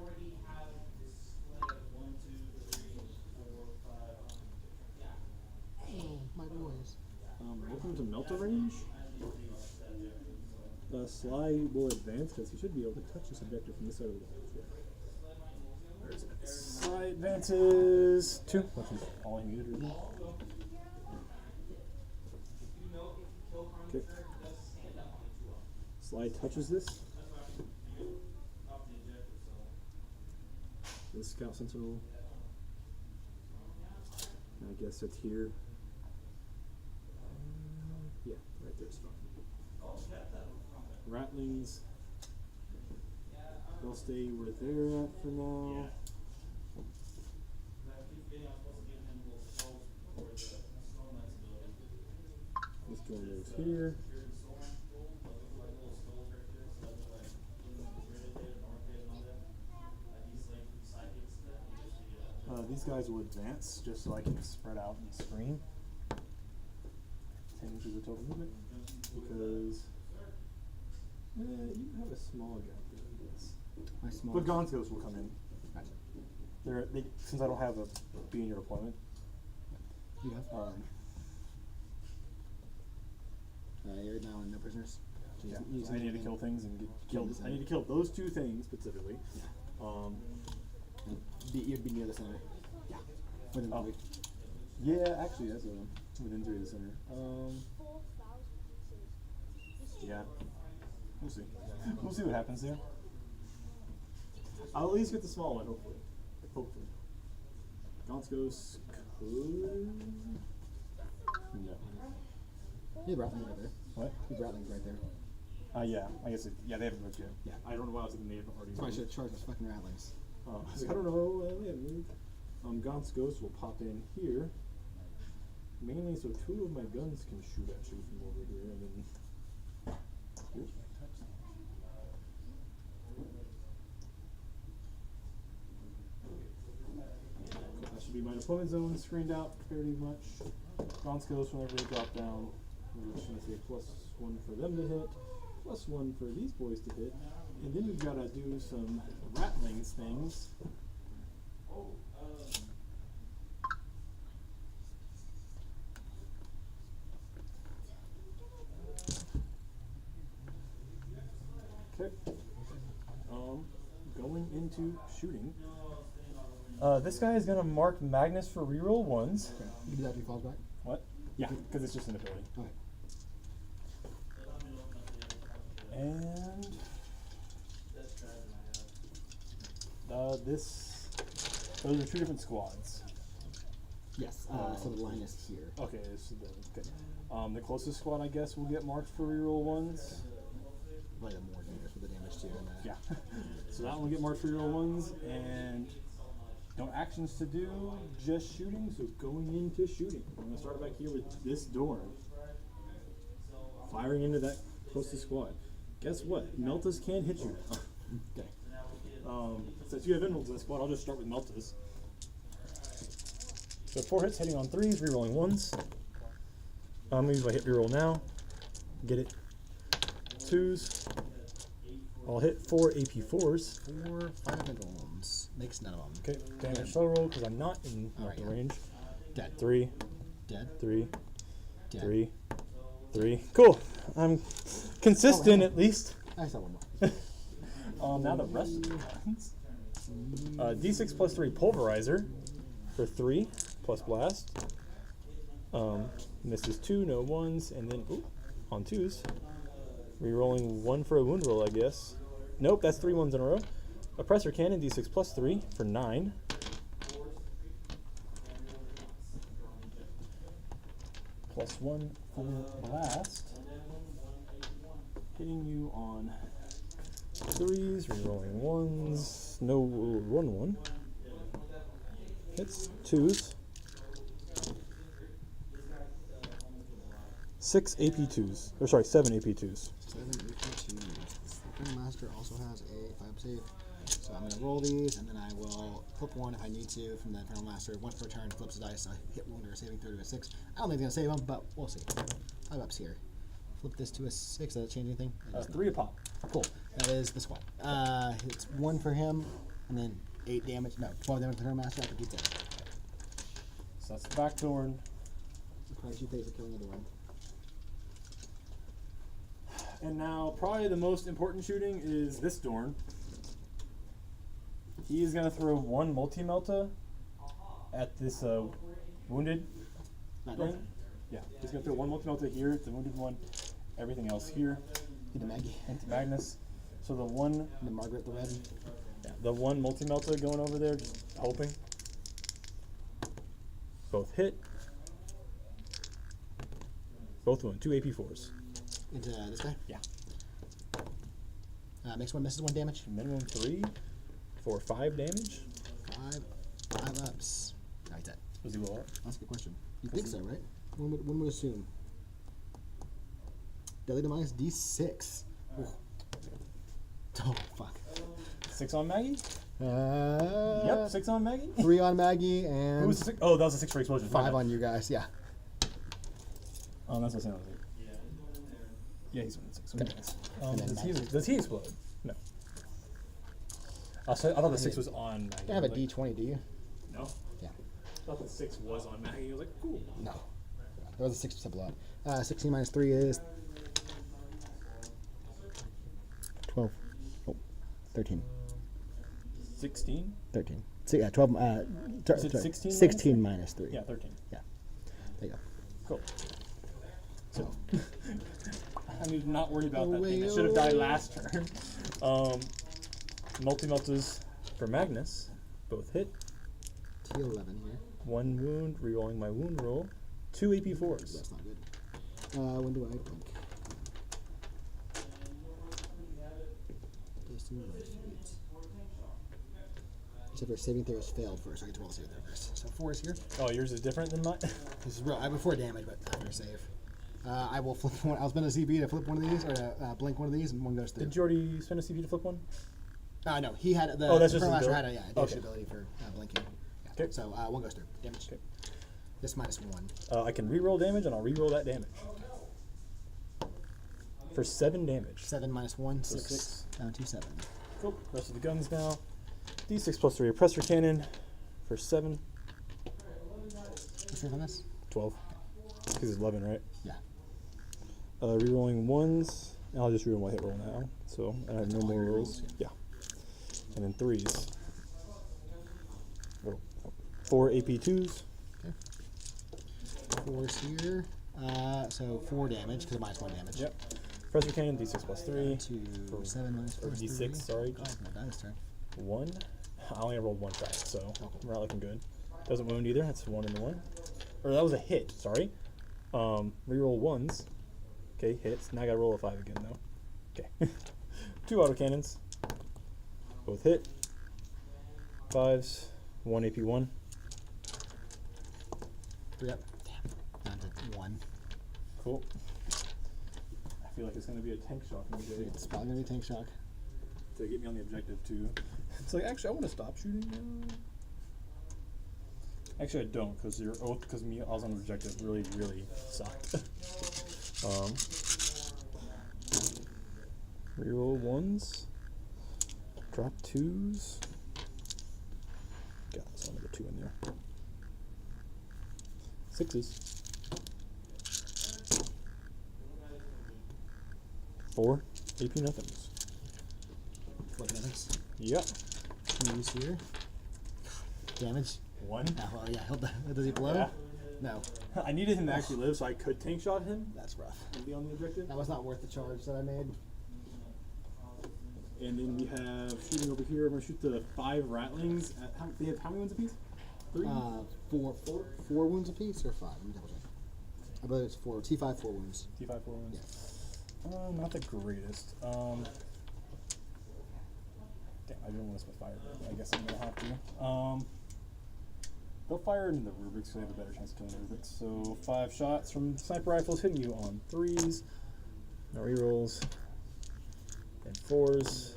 already have this split of 1, 2, 3, 4, 5. Yeah. Oh, my boys. Welcome to Melta range. Sly will advance because he should be able to touch this objective from this side of the wall. Yeah. Where is it? Sly advances 2, which is all I needed really. Okay. Sly touches this. This Scout Sentinel. I guess it's here. Yeah, right there's fine. Rattlings. They'll stay where they're at for now. This guy goes here. These guys will advance just so I can spread out and screen. 10 inches of total movement because you have a small guy there, I guess. My small. But Gonskos will come in. Gotcha. Since I don't have a B in your deployment. You have. You're now in no prisoners. So Yeah, you I need to kill things and get killed. this I need to kill those two things specifically. You'd be near the center. Yeah. Within Oh. 3. Yeah, actually, that's within 3 of the center. Yeah, we'll see. We'll see what happens there. I'll at least get the small one, hopefully. Hopefully. Gonskos could. No. You have Rattlings right there. What? You have Rattlings right there. Yeah. I guess. Yeah, they haven't moved yet. Yeah. I don't know why I was thinking they had already. That's why I should have charged those fucking Rattlings. I was like, I don't know. They haven't moved. Gonskos will pop in here. Mainly so 2 of my guns can shoot at you from over here, and then. Here. That should be my deployment zone screened out fairly much. Gonskos, whenever they drop down, we're just going to say +1 for them to hit, +1 for these boys to hit, and then we've got to do some Rattlings things. Okay. Going into shooting. This guy is gonna mark Magnus for reroll 1s. Okay. You can do that if he falls back. What? Yeah, because it's just an ability. Okay. And those are 2 different squads. Yes. So the line is here. Okay, so the closest squad I guess will get marked for reroll 1s. Like more damage for the damage too. And Yeah. So that one will get marked for reroll 1s, and no actions to do, just shooting. So going into shooting, I'm gonna start back here with this door, firing into that closest squad. Guess what? Meltas can hit you now. Okay. Since you have emeralds in this squad, I'll just start with Meltas. So 4 hits hitting on 3s, rerolling 1s. I'm gonna use my hit reroll now. Get it. 2s. I'll hit 4 AP4s. 4 5 emeralds. Makes none of them. Okay, damage slow roll because I'm not in Alright, the yeah. range. Dead. 3, Dead. 3, Dead. 3, 3. Cool. I'm consistent at least. I saw one more. Now the rest of the ones. D6 plus 3 pulverizer for 3 plus blast. Misses 2, no 1s, and then on 2s. Rerolling 1 for a wound roll, I guess. Nope, that's 3 1s in a row. Oppressor cannon D6 plus 3 for 9. +1 for blast. Hitting you on 3s, rerolling 1s. No, 1/1. Hits 2s. 6 AP2s. Or sorry, 7 AP2s. 7 AP2s. The Infernal Master also has a 5 save. So I'm going to roll these, and then I will flip one if I need to from the Infernal Master. Once per turn, flips the dice, a hit wound or a saving throw to a 6. I don't think it's going to save him, but we'll see. 5 ups here. Flip this to a 6. Does that change anything? 3 a pop. Cool. That is this one. It's 1 for him, and then 8 damage. No, 12 damage to the Infernal Master after keep that. So that's the back door. The price you pay for killing the one. And now, probably the most important shooting is this Dorn. He is going to throw 1 multi-melta at this wounded Not thing. dead. Yeah, he's going to throw 1 multi-melta here, the wounded one, everything else here, Into Maggie. into Magnus. So the one, Into Margaret the Red. the 1 multi-melta going over there, just hoping. Both hit. Both wound, 2 AP4s. Into this guy. Yeah. Makes 1, misses 1 damage. Minimum 3 for 5 damage. 5 ups. No, he's dead. Was he low up? That's a good question. You think so, right? One would assume. Deadly Demise D6. Ooh. Oh, fuck. 6 on Maggie? Yep. Yep, 6 on Maggie. 3 on Maggie Who and was the 6? Oh, that was a 6 for explosion. 5 on you guys. Yeah. Oh, that's what I said. Yeah, he's winning 6. Okay. And then Does he explode? No. I thought the 6 was on Maggie. You have a Like, D20, do you? No. Yeah. I thought the 6 was on Maggie. I was like, cool. No. There was a 6% blowout. 16 minus 3 is 12. Oh, 13. 16? 13. So, yeah, 12. Is it 16 16 minus 3. Yeah, 13. Yeah. There you go. Cool. So, I need to not worry about that thing. I should have died last turn. Multi-meltas for Magnus. Both hit. T11 here. 1 wound, rerolling my wound roll. 2 AP4s. That's not good. When do I blink? Except for saving throw is failed first. I get to roll the saving throw first. So 4 is here. Oh, yours is different than mine? This is real. I have 4 damage, but after save. I will flip one. I'll spend a CB to flip one of these, or to blink one of these, and one goes through. Did you already spend a CP to flip one? No, he had the. Oh, that's the just his Master ability? had a additional Okay. ability for blinking. Yeah. 'Kay. So 1 goes through. Damage. Okay. This minus 1. I can reroll damage, and I'll reroll that damage. For 7 damage. 7 minus 1, So 6. 6. Down to 7. Cool. Rest of the guns now. D6 plus 3 oppressor cannon for 7. What's your on this? 12. Because it's 11, right? Yeah. Rerolling 1s. I'll just reroll my hit roll now. So I have no all more your rolls. rolls, Yeah. And then 3s. Oh, 4 AP2s. 4's here. So 4 damage, because minus 1 damage. Yep. Oppressor cannon, D6 plus 3. 2, For- 7 minus 4 or is D6, 3. sorry. Oh, my dice turn. 1. I only rolled 1 die, so Oh. we're not looking good. Doesn't wound either. That's 1 and 1. Or that was a hit, sorry. Reroll 1s. Okay, hits. Now I gotta roll a 5 again, though. Okay. 2 autocannons. Both hit. 5s. 1 AP1. 3 up. Damn. Down to 1. Cool. I feel like it's gonna be a tank shock in the day It's probably going to be tank shock. to get me on the objective, too. It's like, actually, I want to stop shooting now. Actually, I don't, because your oath, because me, I was on the objective, really, really sucked. Reroll 1s. Drop 2s. Got this another 2 in there. 6s. 4 AP nothings. Flip nothings. Yep. 2's here. Damage. 1. Ah, well, yeah, he'll does he blow? Yeah. No. I needed him to actually live so I could tank shot him That's rough. and be on the objective. That was not worth the charge that I made. And then we have shooting over here. I'm gonna shoot the 5 ratlings. At how many ones apiece? 3. 4 wounds apiece or 5? Let me double check. I believe it's 4 T5, 4 wounds. T5 4 wounds. Not the greatest. Damn, I didn't want to split fire, but I guess I'm gonna have to. They'll fire into the rubrics, so they have a better chance of killing the rubrics. So 5 shots from sniper rifles hitting you on 3s. No rerolls. And 4s.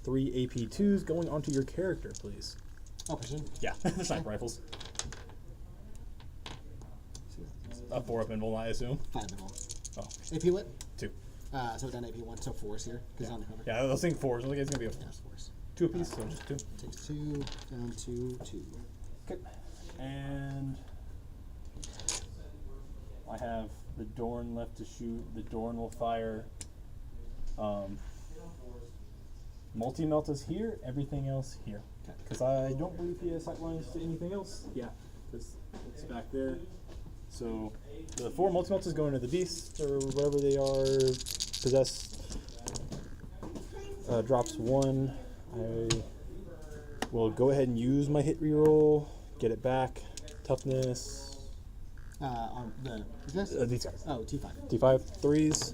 3 AP2s going onto your character, please. Oh, precision. Yeah, the sniper rifles. 4 up invul, I assume. 5 invul. Oh, AP what? 2. So down AP 1, so 4s here. Because on the cover. Yeah, I was thinking 4s. I think it's gonna be a Yeah, it's 4s. 2 apiece, so just 2. Takes 2, down to 2. Okay. And I have the Dorn left to shoot. The Dorn will fire. Multi-melt is here, everything else here. Okay. Because I don't believe he has sight lines to anything else. Yeah, because it's back there. So the 4 multi-melts is going to the beast or whatever they are possessed. Drops 1. I will go ahead and use my hit reroll. Get it back. Toughness. On the. Is this? These guys. Oh, T5. D5 3s.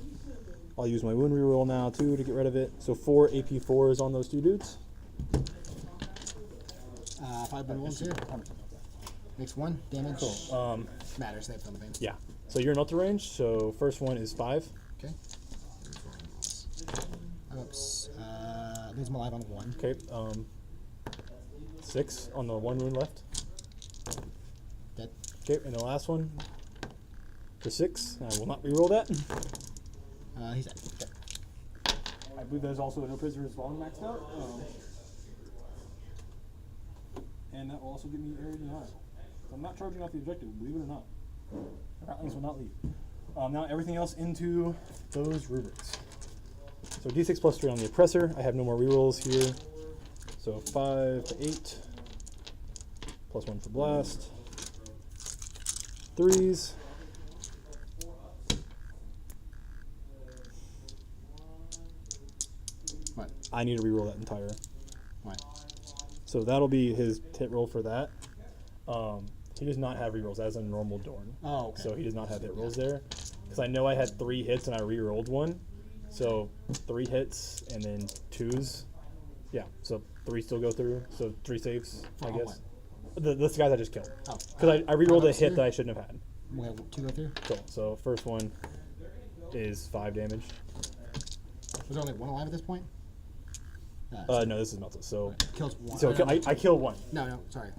I'll use my wound reroll now too to get rid of it. So 4 AP4s on those 2 dudes. 5 wounds here. Makes 1 damage. Cool. Matters, they have some things. Yeah. So you're in ultra range. So first one is 5. Okay. Oops. Leaves him alive on 1. Okay. 6 on the 1 wound left. Dead. Okay, and the last one for 6. I will not reroll that. He's dead. Okay. I believe there's also no prisoners spawn maxed out. And that will also give me area denial. So I'm not charging off the objective, believe it or not. Ratlings will not leave. Now everything else into those rubrics. So d6 plus 3 on the oppressor. I have no more rerolls here. So 5 to 8. Plus 1 for blast. 3s. What? I need to reroll that entire. Why? So that'll be his hit roll for that. He does not have rerolls as a normal Dorn. Oh, okay. So he does not have hit rolls there. Because I know I had 3 hits and I rerolled 1. So 3 hits and then 2s. Yeah, so 3 still go through. So 3 saves, I On guess. This guys I just killed. Oh. Because I rerolled a Ups hit here? that I shouldn't have had. We have 2 go through. Cool. So first one is 5 damage. Was there only 1 alive at this point? No, this is melted. So, Kills 1. so I killed 1. No, sorry.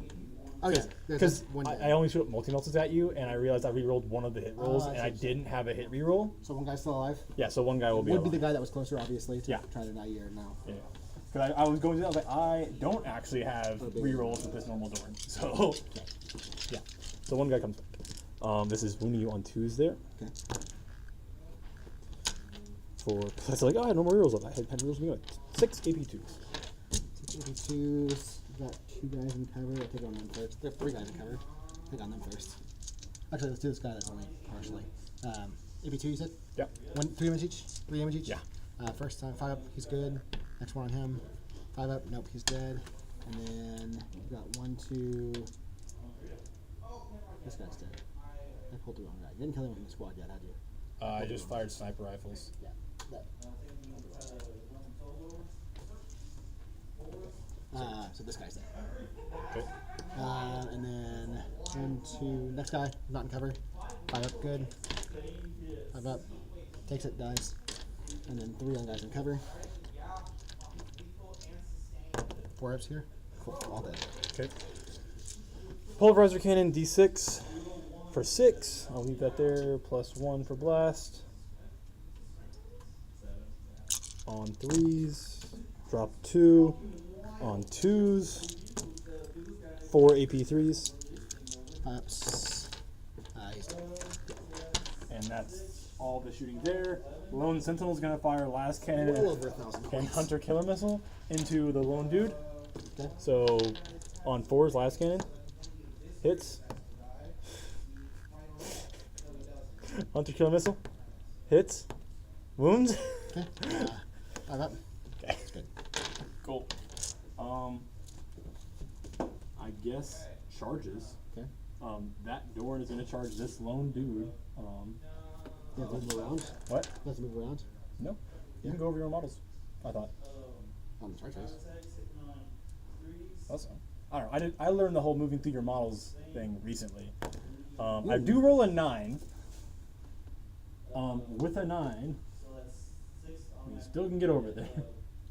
Oh, yeah. Because one dead. I only shoot multi-melted at you, and I realized I rerolled 1 of the hit rolls, I and I see. didn't have a hit reroll. So 1 guy's still alive? Yeah, so 1 guy will be Would be alive. the guy that was closer, obviously, to Yeah. try to deny you now. Yeah. Because I was going to that, I was like, I don't actually have rerolls with this normal Dorn. So, yeah. So 1 guy comes back. This is wounding you on 2s there. Okay. I was like, oh, I had no more rerolls left. I had rerolls anyway. 6 AP2s. 6 82s. Got 2 guys in cover. I'll take on them first. There are 3 guys in cover. Take on them first. Actually, let's do this guy that's only partially. AP2, you said? Yep. 3 damage each? 3 damage each? Yeah. First time, 5 up, he's good. Next one on him. 5 up, nope, he's dead. And then we got 1, 2. This guy's dead. I pulled the wrong guy. You didn't kill anyone from the squad yet, had you? I just fired sniper rifles. Yeah. That. So this guy's dead. Okay. And then 1, 2. Next guy, not in cover. 5 up, good. 5 up, takes it, dies. And then 3 on guys in cover. 4 ups here. Cool, all dead. Okay. Pulverizer cannon D6 for 6. I'll leave that there. Plus 1 for blast. On 3s. Drop 2. On 2s. 4 AP3s. Ups. He's dead. And that's all the shooting there. Lone Sentinel's gonna fire last cannon Well over 1,000 and points. Hunter Killer Missile into the lone dude. Okay. So on 4s, last cannon hits. Hunter Killer Missile hits. Wounds. Okay. 5 up. Okay. That's good. Cool. I guess charges. Okay. That door is gonna charge this lone dude. You have to move around. What? You have to move around. No. You can go over your own models. I thought. On the charge phase. Also, I don't know. I learned the whole moving through your models thing recently. I do roll a 9. With a 9, you still can get over there.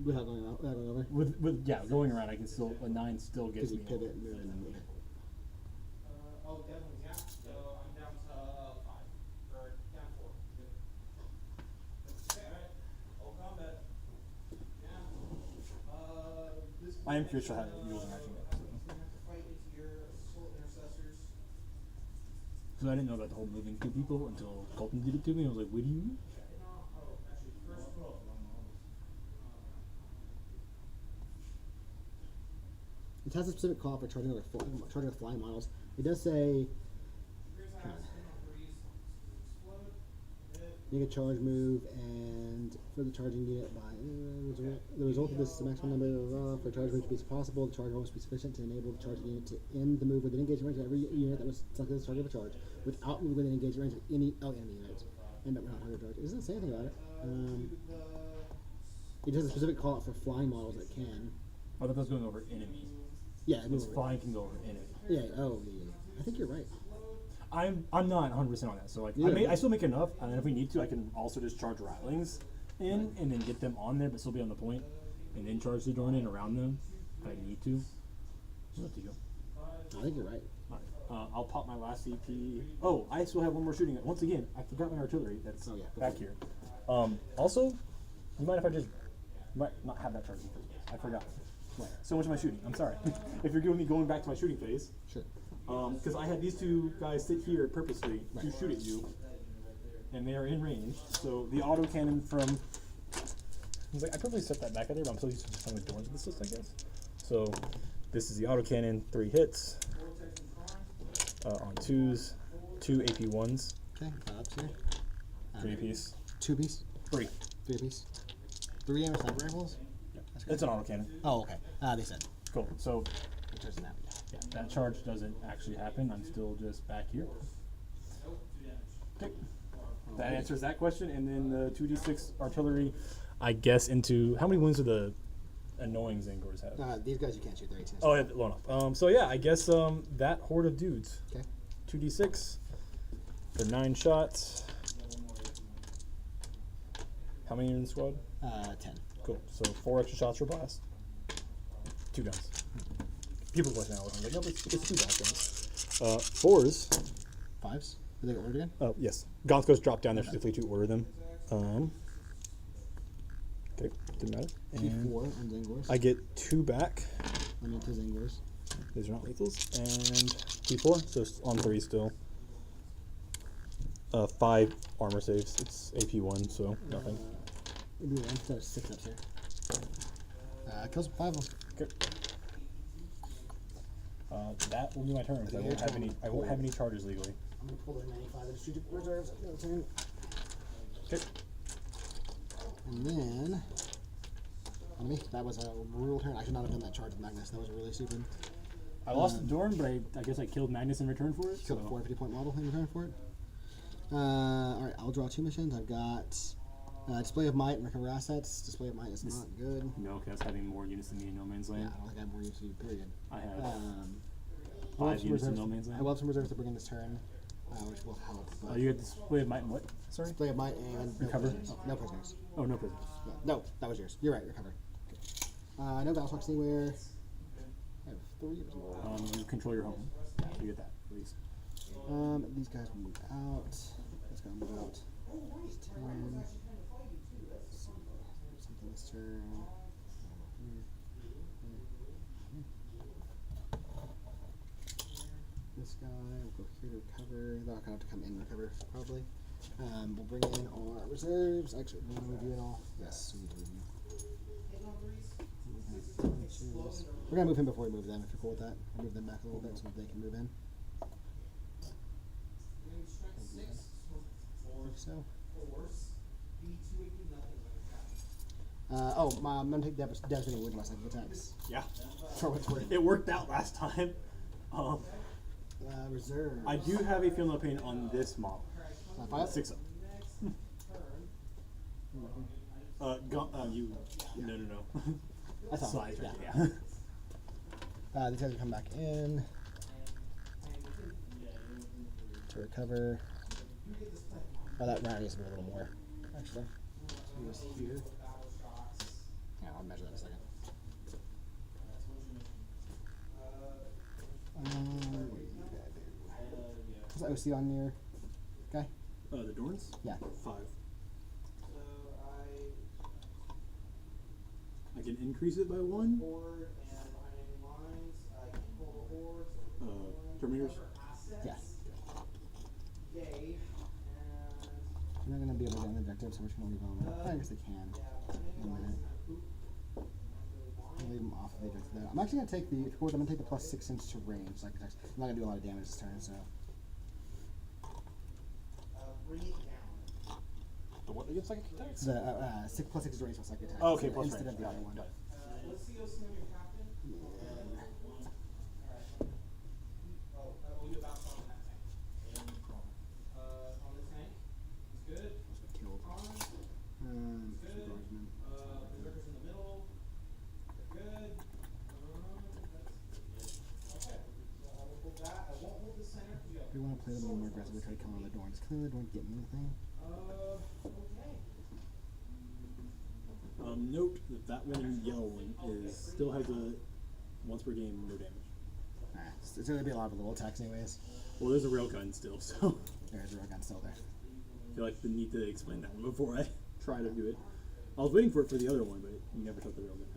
Without going out, without going over. With going around, I can still a 9 still Because gets you me. pivot and move and then move. Oh, definitely, yeah. So I'm down to 5. Or down 4. Okay, alright. All combat. Yeah. This I am curious for how rules are matching up. You're gonna have to fight into your assault intercessors. Because I didn't know about the whole moving through people until Colton did it to me. I was like, what do you mean? It has a specific call for charging with flying models. It does say make a charge move, and for the charging unit by the result of this, the maximum number for charge move to be possible. The charge must be sufficient to enable the charging unit to end the move within engagement range of every unit that was selected as target of a charge, without moving within engagement range of any enemy units. And that we're not target charge. It doesn't say anything about it. It has a specific call out for flying models that can. I thought that was going over enemy. Yeah, Because flying can go over enemy. Yeah. Oh, yeah. I think you're right. I'm not 100% on that. So like I still make enough, and then if we need to, I can also just charge rattlings in and then get them on there, but still be on the point, and then charge the door in around them if I need to. It's up to you. I think you're right. Alright, I'll pop my last CP. Oh, I still have one more shooting. Once again, I forgot my artillery. That's back here. Also, you mind if I just might not have that charge in the first place? I forgot. So much of my shooting. I'm sorry. If you're giving me going back to my shooting phase. Sure. Because I had these two guys sit here purposely to shoot at you, and they are in range. So the autocannon from, I was like, I probably set that back out there, but I'm so used to just telling the doors of this list, I guess. So this is the autocannon, 3 hits on 2s, 2 AP 1s, Okay. Ups here. 3 apiece, 2 piece. 3. 3 piece. 3 ammo sniper rifles. That's good. It's an autocannon. Oh, okay. They said. Cool. So It doesn't happen. yeah, that charge doesn't actually happen. I'm still just back here. Okay. That answers that question, and then the 2d6 artillery, I guess, into how many wounds do the annoying Zangors have? These guys you can't shoot. They're 18. Oh, yeah, low enough. So yeah, I guess that horde of dudes. Okay. 2d6 for 9 shots. How many are in the squad? 10. Cool. So 4 extra shots for blast. 2 guns. People question that. I'm like, no, it's 2 guns. 4s. 5s. Did they get ordered again? Oh, yes. Gonskos drop down there specifically to order them. Okay, didn't matter. And T4 on Zangors. I get 2 back. I mean, 2 Zangors. These are not lethals. And T4, so it's on 3 still. 5 armor saves. It's AP 1, so nothing. Maybe 1. There's 6 ups here. Kills 5 of them. Okay. That will be my turn because I won't have any charges legally. I'm gonna pull the 95 and strategic reserves. Another turn. Okay. And then on me, that was a brutal turn. I should not have done that charge with Magnus. That was really stupid. I lost the Dorn, but I guess I killed Magnus in return for it. Killed a 450-point model in return for it. Alright, I'll draw 2 missions. I've got Display of Might and Recover Assets. Display of Might is not good. No, because that's having more units than me in No Man's Yeah, Land. I don't think I have more use to do, period. I have I will 5 have some units in reserves. No Man's Land. I will have some reserves to bring in this turn, which will help. But You get Display of Might and what? Sorry? Display of Might and Recover? No prisoners. No prisoners. Oh, no prisoners. Yeah, no, that was yours. You're right, recover. No battle shocks anywhere. I have 3 of them. You control your home. So you get that, at least. These guys will move out. That's gonna move out. It's 10. Let's see. Something this turn. This guy will go here to recover. They'll kind of have to come in and recover, probably. We'll bring in our reserves. Actually, we want to review it all. Yes, we need to review. We're gonna move him before we move them. If you're cool with that, we'll move them back a little bit so that they can move in. I think so. I'm gonna take devastating wounds my second attacks. Yeah. For what it's worth. It worked out last time. Reserve. I do have a Feel No Pain on this model. 5. 6 up. You. No. That's all. Slides right Yeah. there, yeah. These guys will come back in to recover. Oh, that round needs to be a little more, actually. It was here. Yeah, I'll measure that in a second. What do you gotta do? What's the OC on your guy? The Dorns? Yeah. 5. I can increase it by 1. Terminators? Yeah. They're not going to be able to get an objective, so we're just going to leave them. I guess they can. In a minute. I'll leave them off of the objective there. I'm actually going to take the, of course, I'm going to take the plus 6 inch to range. Like, I'm not going to do a lot of damage this turn, so. The what against psychic attacks? The plus 6 is range plus psychic attack. Oh, okay, so plus instead range. of the other one. Got it. What's the OC on your captain? You bounce on that tank. On the tank. It's good. Killed. Good. Guardsman. Berserkers in the middle. They're good. That's good. Okay. So I will hold that. I won't hold the center because you have. We want to play them a little more aggressively, try to kill another door. Does killing the door get me anything? Okay. Note that one in yellow one still has a once per game no damage. Alright, it's going to be a lot of little attacks anyways. Well, there's a railgun still, so There's a railgun still there. I feel like the need to explain that one before I try to do it. I was waiting for it for the other one, but you never took the railgun.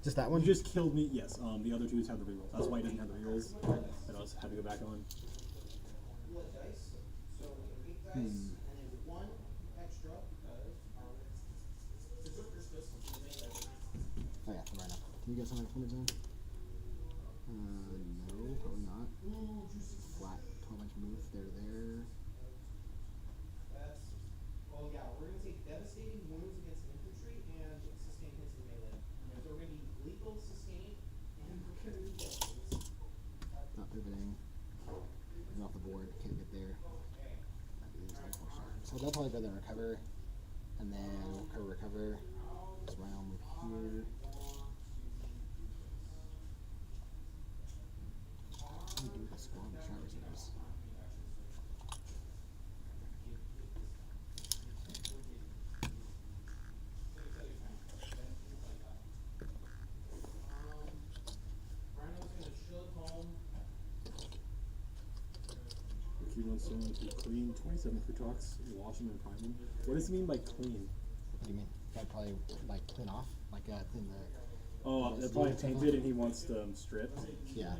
Just that one? You just killed me. Yes, the other two have the rerolls. That's why he doesn't have the rerolls. And I was had to go back on. What dice? So 8 dice and then 1 extra because berserkers just Oh yeah, right now. Can you get something from the zone? No, probably not. Flat 12-inch move, there. That's, well, yeah, we're going to take devastating wounds against infantry and sustain hits in melee. So we're going to be lethal, sustain, and we're going to be devastating. Not pivoting. He's off the board, can't get there. So they'll probably go there and recover. And then recover. This realm here. What do we do with the squad of shot reserves? Rhino's going to shove home. If you want someone to clean 27 for talks, wash them and prime them. What does it mean by clean? What do you mean? I'd probably like clean off? Like clean the. Oh, they're probably tainted and he wants them stripped. Yeah.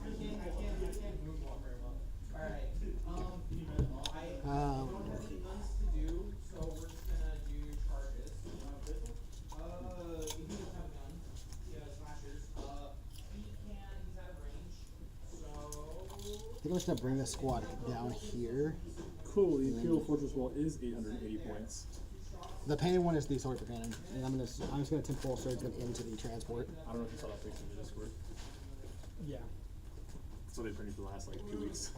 I can't move one very well. Alright. I don't have any guns to do, so we're just gonna do charges. He doesn't have a gun. He has slashers. He's out of range. So I think I'm just gonna bring this squad down here. Cool, the Imperial Fortress Wall is 880 points. The painted one is the sword for cannon, and I'm just gonna temporal surge them into the transport. I don't know if you saw that picture in the Discord. Yeah. That's what they printed for the last like 2 weeks.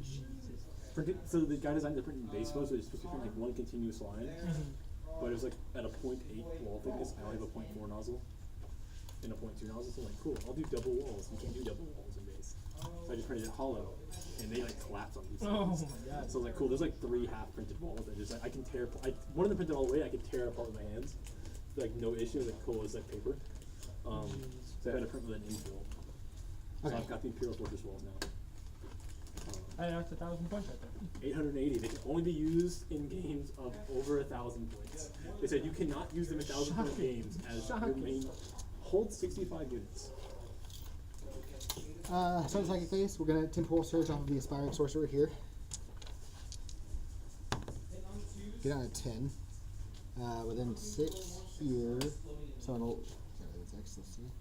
Jesus. So the guy designed the print in base mode, so it's supposed to print like one continuous line. But it was like at a 0.8 wall thickness. I only have a 0.4 nozzle and a 0.2 nozzle. So I'm like, cool, I'll do double walls. You can't do double walls in base. So I just printed it hollow, and they like collapse on these Oh sides. my god. So I was like, cool. There's like 3 half printed walls that just like I can tear. One of them printed all the way. I can tear apart with my hands. Like no issue. Like cool, it's like paper. So I had to print with an infill. So Okay. I've got the Imperial Fortress walls now. I knocked 1,000 points right there. 880. They can only be used in games of over 1,000 points. They said you cannot use them in 1,000 point Shocking. games as your Shocking. main. Hold 65 units. Start the psychic phase. We're gonna temporal surge off of the aspiring sorcerer here. Get down to 10. Within 6 here. So it'll. Is that within 6? Let's see.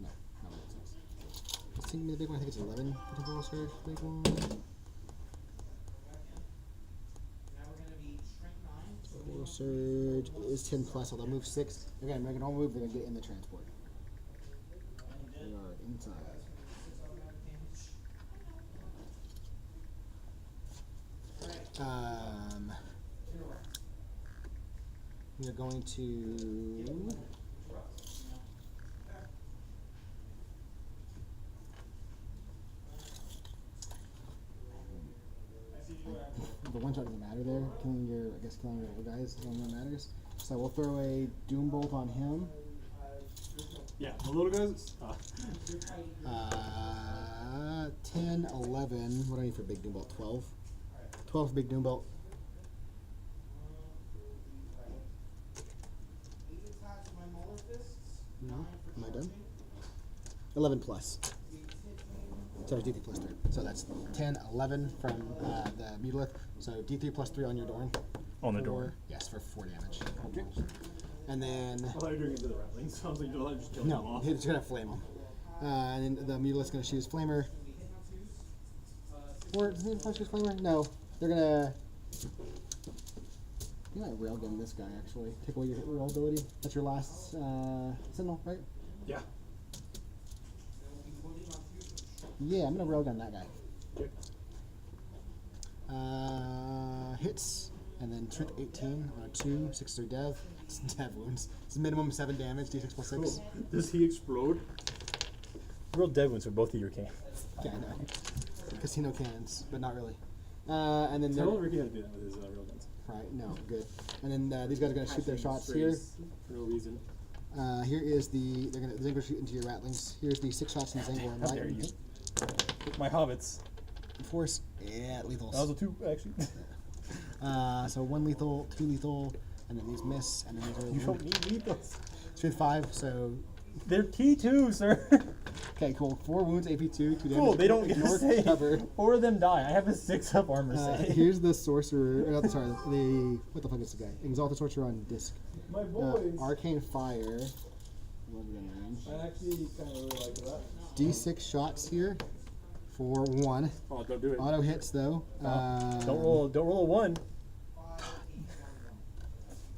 No, not within 6. Let's see the big one. I think it's 11 for temporal surge. Big one. now we're gonna be strength 9. So Temporal surge is 10 plus, so they'll move 6. Again, make a normal move, they're going to get in the transport. They are inside. We're going to. The one shot doesn't matter there. Killing your little guys is the only one that matters. So we'll throw a Doom Bolt on him. Yeah, the little guys. 10, 11. What do I need for big Doom Bolt? 12. 12 big Doom Bolt. No, am I done? 11 plus. So it's D3 plus 3. So that's 10, 11 from the Mutalith. So D3 plus 3 on your Dorn. On the door. Yes, for 4 damage. And then. I thought you were doing it to the rattling. Sounds like you're just killing them No, off. he's going to flame him. And then the Mutalith's going to shoot his Flamer. Or does he shoot his Flamer? No. They're going to. You might railgun this guy, actually. Take away your hit roll ability. That's your last Sentinel, right? Yeah. Yeah, I'm going to railgun that guy. Okay. Hits, and then Trent 18 on a 2, 6 through Dev. It's Dev wounds. It's minimum 7 damage, D6 plus 6. Cool. Does he explode? Real dead ones for both of your cannons. Yeah, I know. Casino cannons, but not really. And then Tell Ricky how to do that with his real guns. right, no, good. And then these guys are going to shoot their shots here. For no reason. Here is the they're going to shoot into your Rattlings. Here's the 6 shots in Zangle and How Light. dare you. My hobbits. Force, yeah, lethals. That was a 2, actually. So 1 lethal, 2 lethal, and then these miss, and then these are You don't need lethals. strength 5. So They're T2, sir. okay, cool. 4 wounds, AP 2, 2 damage. Cool, they don't get Ignore to save. cover. 4 of them die. I have a 6 up armor save. Here's the sorcerer. Sorry, the what the fuck is the guy? Exalted sorcerer on disc. My boys. Arcane fire. Love it in range. I actually kind of really like that. D6 shots here for 1. Oh, don't do it. Auto hits though. Don't roll a 1.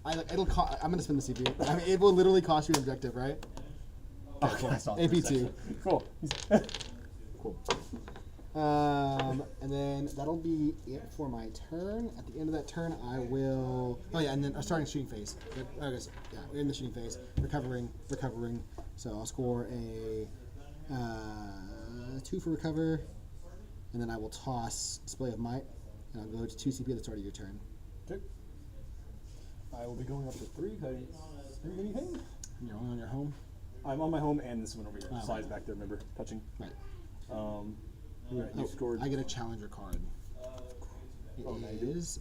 I'm gonna spin the CPU. I mean, it will literally cost you an objective, right? Oh, cool. I saw it for a AP2. second. Cool. Cool. And then that'll be it for my turn. At the end of that turn, I will. Oh yeah, and then starting shooting phase. I guess yeah, we're in the shooting phase. Recovering. So I'll score a 2 for recover, and then I will toss Display of Might, and I'll go to 2 CP at the start of your turn. Okay. I will be going up to 3 because I didn't spend anything. You're only on your home. I'm on my home and this one over here. Oh. Slides back there, remember? Touching. Right. Alright, you scored. I get a challenger card. It is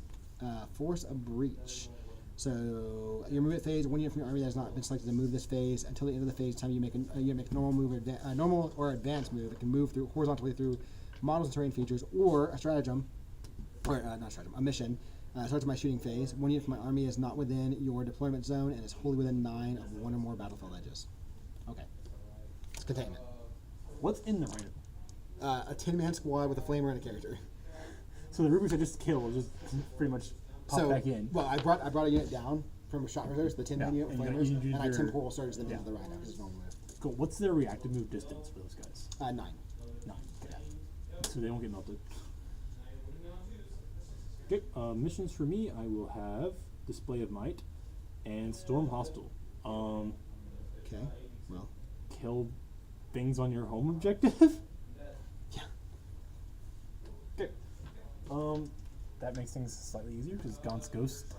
Force a Breach. So your movement phase, 1 unit from your army that has not been selected to move this phase until the end of the phase. Time you make a normal move, or normal or advanced move. It can move through horizontally through models and terrain features, or a stratagem, or not stratagem, a mission. Starts my shooting phase. 1 unit from my army is not within your deployment zone and is wholly within 9 of 1 or more battlefield edges. Okay. It's containment. What's in the raider? A 10-man squad with a flamer and a character. So the rubies I just killed just pretty much pop back in. Well, I brought a unit down from a shot reserves, the 10-man unit with and flamers, you and I your- temporal surge them into the rhino because it's normal move. Cool. What's their reactive move distance for those guys? 9. 9. Okay. So they don't get melted. Okay. Missions for me, I will have Display of Might and Storm Hostile. Okay. Well. Kill things on your home objective. Yeah. Okay. That makes things slightly easier because Gaunt's Ghost.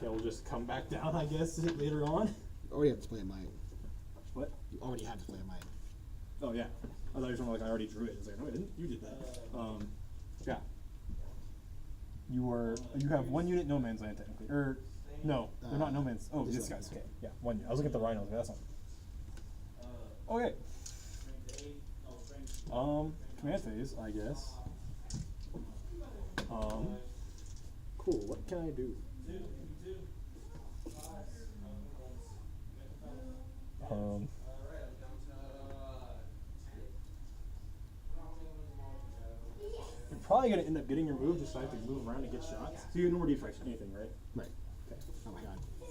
They'll just come back down, I guess, later on. You already have display of might. What? You already have display of might. Oh, yeah. I thought you were talking like I already drew it. It's like, no, I didn't. You did that. Yeah. You have 1 unit no man's land technically. Or no, they're not no man's. Oh, this this one. guy's okay. Yeah, 1 unit. I was looking at the rhinos, but that's not. Okay. Command phase, I guess. Cool. What can I do? You're probably gonna end up getting your move just so I have to move around and get shots. So you have no more deflection, anything, right? Right. Okay. Oh my god. Do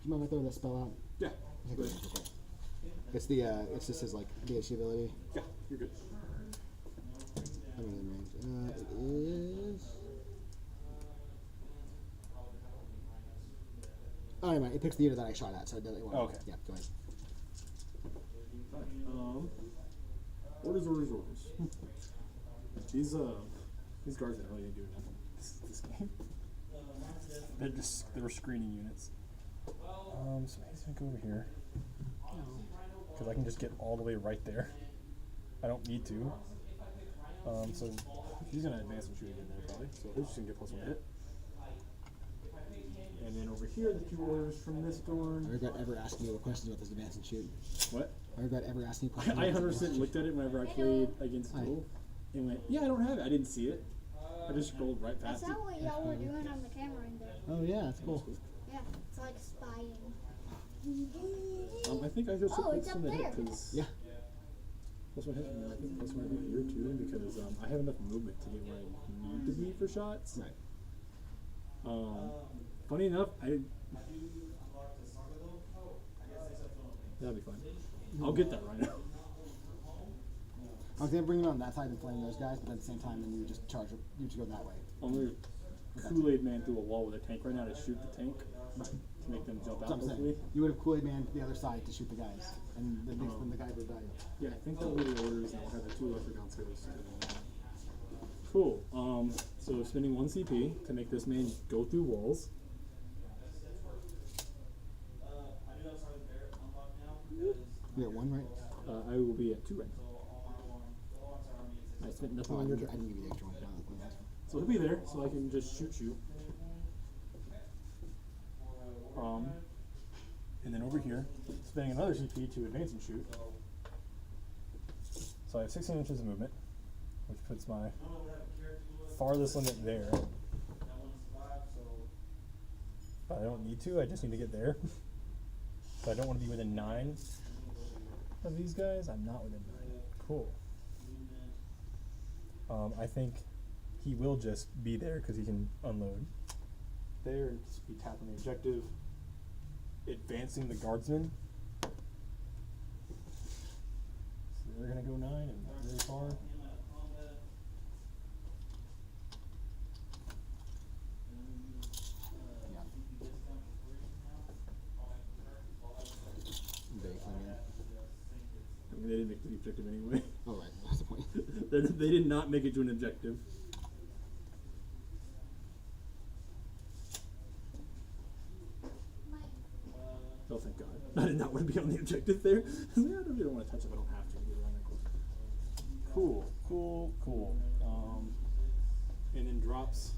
you mind if I throw that spell out? Yeah. I think Good. it's okay. It's the it's just his like DHC ability. Yeah, you're good. I'm in range. It is. Oh, never mind. It picks the unit that I shot at, so it doesn't. Okay. Yeah, go ahead. Orders. These guards aren't really doing nothing this game. They were screening units. So he's gonna go over here because I can just get all the way right there. I don't need to. So he's gonna advance and shoot again there probably. So he's just gonna get +1 hit. And then over here, the 2 orders from this door. I regret ever asking you a question about this advance and shoot. What? I regret ever asking you a question. I about this 100% looked at it whenever I played against Hi. Duel and went, yeah, I don't have it. I didn't see it. I just scrolled right That's past it. not what y'all were doing on the camera in there. Oh yeah, that's cool. Yeah, it's like spying. I think I just Oh, put it's some up of the hit there. because Yeah. +1 hit, and I think +1 hit here too because I have enough movement to get where I need to be for shots. Right. Funny enough, that'll be fun. I'll get that right now. I was gonna bring you on that side and flame those guys, but at the same time, then you would just charge. You would go that way. Only Kool-Aid Man through a wall with a tank right now to shoot the tank to make them jump That's out. what I'm Hopefully, saying. You would have Kool-Aid Man to the other side to shoot the guys, and then the guy would die. yeah, I think that'll be the orders, and I'll have the 2 leprechaun skills. Cool. So spending 1 CP to make this man go through walls. You're at 1, right? I will be at 2 right now. I spent nothing Oh, I on your didn't turn. give you the extra one. No, that's fine. So he'll be there, so I can just shoot you. And then over here, spending another CP to advance and shoot. So I have 16 inches of movement, which puts my farthest limit there. But I don't need to, I just need to get there. So I don't want to be within 9 of these guys. I'm not within 9. Cool. I think he will just be there because he can unload there and just be tapping the objective, advancing the guardsmen. So they're gonna go 9 and not very far. Very clean. I mean, they didn't make the objective anyway. Oh right, that's the point. They did not make it to an objective. Oh, thank God. I did not want to be on the objective there. I don't really want to touch it if I don't have to get around that close. Cool. And then drops.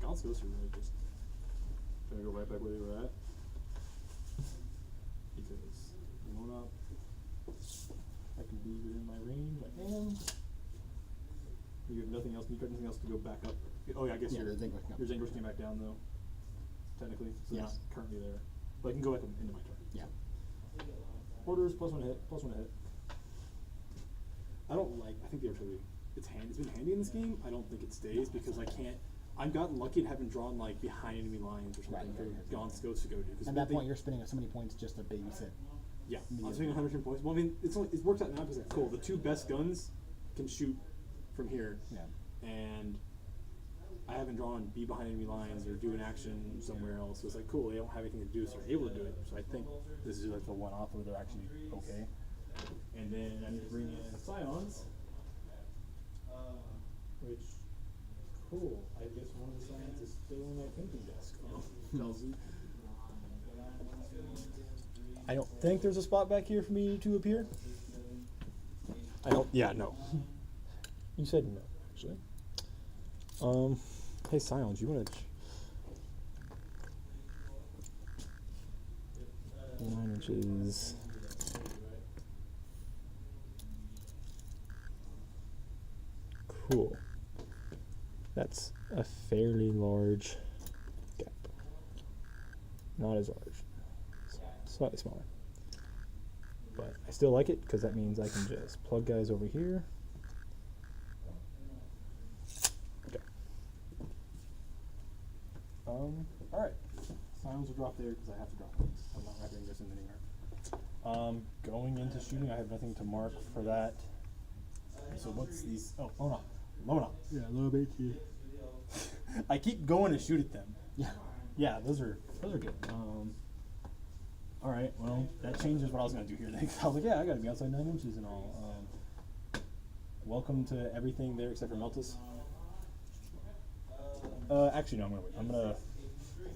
God's Ghosts are really just gonna go right back where they were at. Because you know not I can be within my range. I am. You have nothing else. You got nothing else to go back up. Oh yeah, I guess Yeah, your the Zingers came up. your Zingers came back down though. Technically, so they're not Yes. currently there. But I can go back into my turn. Yeah. Orders +1 hit. I don't like. I think the artillery. It's been handy in this game. I don't think it stays because I can't. I've gotten lucky at having drawn like behind enemy lines or something Right. for Gaunt's Ghost to go to. At that point, you're spending so many points just to babysit. Yeah, I'm spending 110 points. Well, I mean, it works out now because like, cool. The 2 best guns can shoot from here, Yeah. and I haven't drawn be behind enemy lines or do an action somewhere else. So it's like cool. They don't have anything to do, so they're able to do it. So I think this is like the one-off where they're actually okay. And then I need to bring in Scions, which cool. I guess one of the Scions is still on that painting desk. Tells you. I don't think there's a spot back here for me to appear. I don't. Yeah, no. You said no, actually. Hey, Scions, you want to? 9 inches. Cool. That's a fairly large gap. Not as large. Slightly smaller. But I still like it because that means I can just plug guys over here. Alright. Silence will drop there because I have to drop it. I'm not wrapping this in anywhere. Going into shooting, I have nothing to mark for that. So what's these? Oh, Lona. Yeah, a little bit here. I keep going to shoot at them. Yeah. Yeah, those are good. All right, well that changes what I was gonna do here. Then I was like, yeah, I gotta be outside 9 inches and all. Welcome to everything there except for Meltus. Actually, no, I'm gonna wait. I'm gonna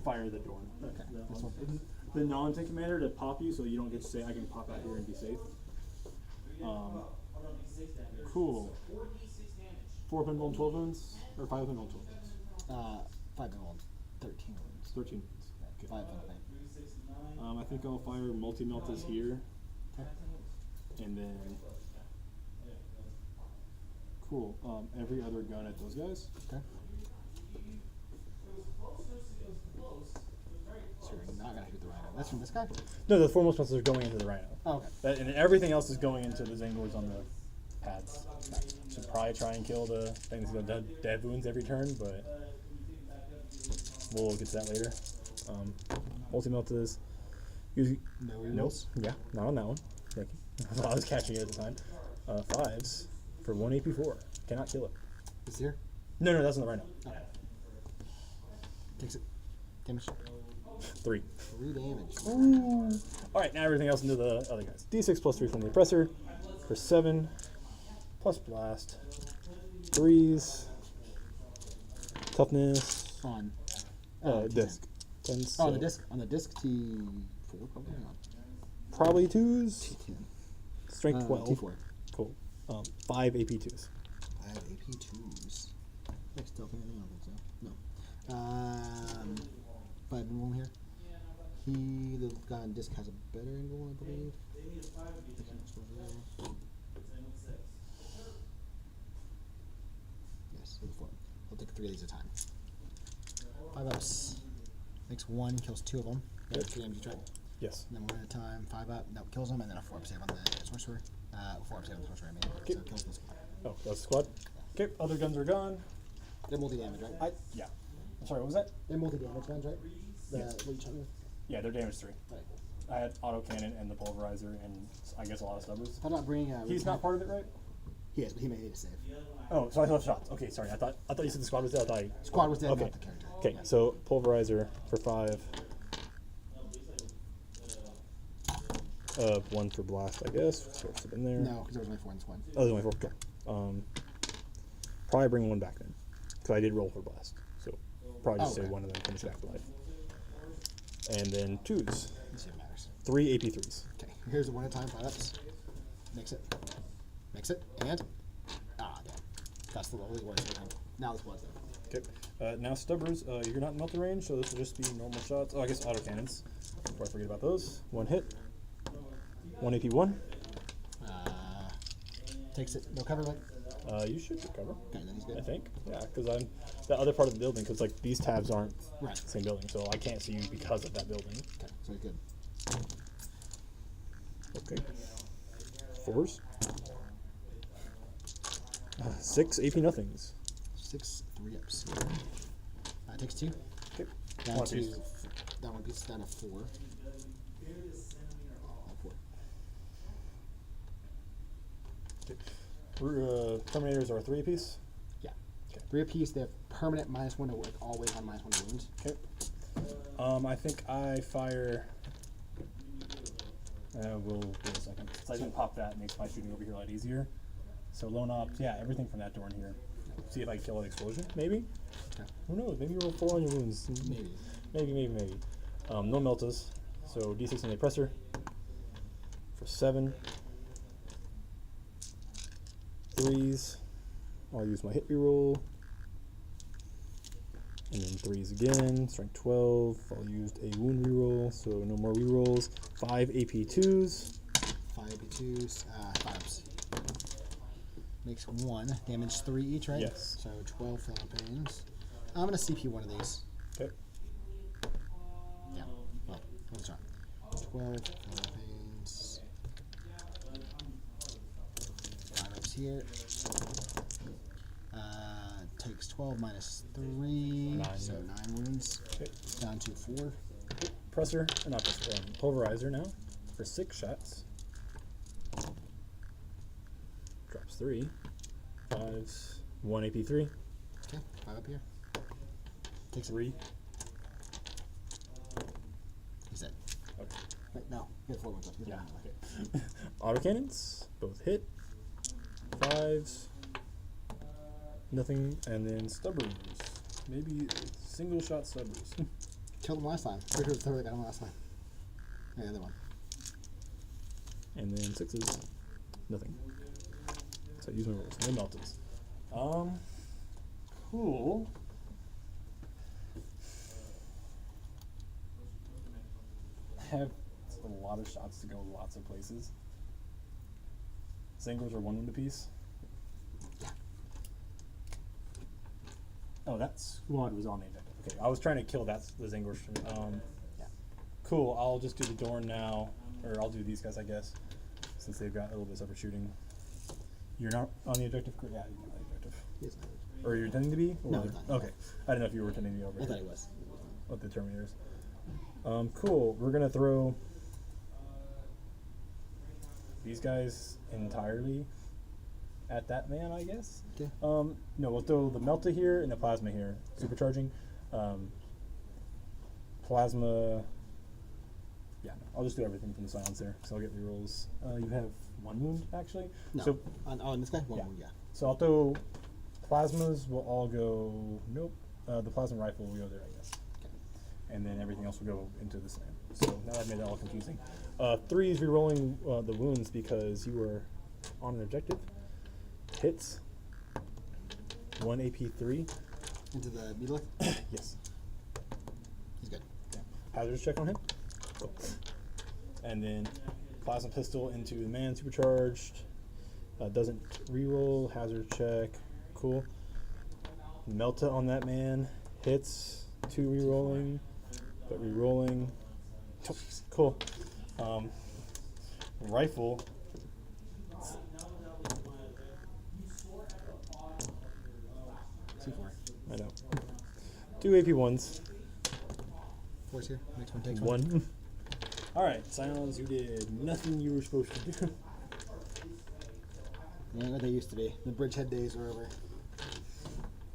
fire the door. Okay. The non-tank commander to pop you, so you don't get to say I can pop out here and be safe. Cool. 4 pinball and 12 wounds, or 5 pinball and 12 wounds. 5 and 13 wounds. 13 wounds. Okay. 5 and 8. I think I'll fire multi-meltas here. And then cool. Every other gun at those guys. Okay. So you're not gonna shoot the rhino. That's from this guy? No, the foremost meltas are going into the rhino. Oh, okay. And everything else is going into the Zangors on the pads. Should probably try and kill the things that go dead wounds every turn, but we'll get to that later. Multi-meltas. No rerolls? Yeah, not on that one. Thank you. That's what I was catching it at the time. 5s for 1 AP4. Cannot kill it. Is here? No, that's on the rhino. Okay. Takes it. Damage. 3. 3 damage. Ooh. Alright, now everything else into the other guys. D6 plus 3 from the oppressor for 7. Plus blast. 3s. Toughness. On. Disc. 10s. Oh, the disc. On the disc, T4 probably. Hang on. Probably 2s. T10. Strength 12. T4. Cool. 5 AP2s. 5 AP2s. Next stealth anything? I don't think so. No. 5 and 1 here. The guy on disc has a better angle, I believe. Yes, he'll 4. I'll take 3 of these at a time. 5 ups. Makes 1, kills 2 of them. Yep. 3 damage each, right? Yes. And then 1 at a time. 5 up. No, kills them, and then a 4 up save on the sorcerer. 4 up save on the sorcerer, I mean. Okay. So it kills the squad. Oh, that's the squad. Okay, other guns are gone. They're multi-damage, right? Yeah. I'm sorry, what was that? They're multi-damage guns, right? Yes. What you shot with? Yeah, they're damage 3. Right. I had autocannon and the pulverizer and I guess a lot of stubbers. How about bringing He's not part of it, right? He is, but he may need a save. Oh, so I thought shots. Okay, sorry. I thought you said the squad was dead. I thought Squad was dead, Okay. not the character. Okay, so pulverizer for 5. 1 for blast, I guess. Should have been there. No, because there was only 4 in the squad. Oh, there's only 4. Okay. Probably bring 1 back then, because I did roll for blast. So probably just say Okay. 1 and then finish back to life. And then 2s. Let's see if it matters. 3 AP3s. Okay, here's the 1 at a time, 5 ups. Mix it. Mix it, and... Ah, damn. That's the only worst thing. Now the squad's there. Okay. Now stubbers, you're not in melter range, so this will just be normal shots. Oh, I guess autocannons. Before I forget about those. 1 hit. 1 AP1. Takes it. No cover, like? You should recover. Okay, then he's good. I think. Yeah, because I'm the other part of the building, because like these tabs aren't Right. the same building, so I can't see you because of that building. Okay, so he's good. Okay. 4s. 6 AP nothings. 6, 3 ups. Takes 2. Okay. Down One to... piece. That 1 piece down to 4. 4. Terminators are 3 apiece. Yeah. Okay. 3 apiece, they have permanent -1 to work, always on -1 to wounds. Okay. I think I fire. We'll wait a second. So I didn't pop that. It makes my shooting over here a lot easier. So lone ops, yeah, everything from that door in here. See if I can kill an explosion, maybe. Okay. Who knows? Maybe you roll 4 on your wounds. Maybe. Maybe. No meltas. So D6 on the oppressor for 7. 3s. I'll use my hit reroll. And then 3s again. Strength 12. I'll use a wound reroll, so no more rerolls. 5 AP2s. 5 AP2s, 5 ups. Makes 1. Damage 3 each, right? Yes. So 12 Philippines. I'm going to CP 1 of these. Okay. Yeah. Well, let's try. 12 Philippines. 5 ups here. Takes 12. 12 minus 3, 9. so 9 wounds. Okay. Down to 4. Presser, or not presser, pulverizer now for 6 shots. Drops 3. 5s. 1 AP3. Okay, 5 up here. Takes 3. He's dead. Okay. Wait, no, he had 4 wounds up. He's Yeah. one away. Okay. Autocannons, both hit. 5s. Nothing, and then stubbers. Maybe single shot stubbers. Killed him last time. Pretty sure it was totally got him last time. Yeah, the other one. And then 6s. Nothing. So I use my rolls. No meltons. Cool. I have a lot of shots to go lots of places. Zangors are 1 wound apiece. Oh, that squad was on the objective. Okay, I was trying to kill the Zangors. Yeah. Cool, I'll just do the Dorn now. Or I'll do these guys, I guess. Since they've got a little bit of separate shooting. You're not on the objective? Yeah, you're not on the objective. He's not. Or you're intending to be? Or? No, he's not. Okay. I didn't know if you were intending to be over I here. thought he was. With the Terminators. Cool. We're gonna throw these guys entirely at that man, I guess. Okay. No, we'll throw the Melta here and the Plasma here. Supercharging. Plasma. Yeah, I'll just do everything from the silence there. So I'll get rerolls. You have 1 wound actually. No. So On this guy? One yeah. wound, yeah. So I'll throw plasmas will all go. Nope. The plasma rifle will go there, I guess. And then everything else will go into the slam. So now I've made it all confusing. 3 is rerolling the wounds because you were on an objective. Hits. 1 AP3. Into the beetle. Yes. He's good. Yeah. Hazards check on him. Cool. And then plasma pistol into the man supercharged. Doesn't reroll. Hazard check. Cool. Melta on that man. Hits. 2 rerolling. But rerolling. Cool. Rifle. C4. I know. 2 AP1s. 4's here. Next one takes 1. 1. Alright, Silence, you did nothing you were supposed to do. Yeah, what they used to be. The Bridgehead days are over.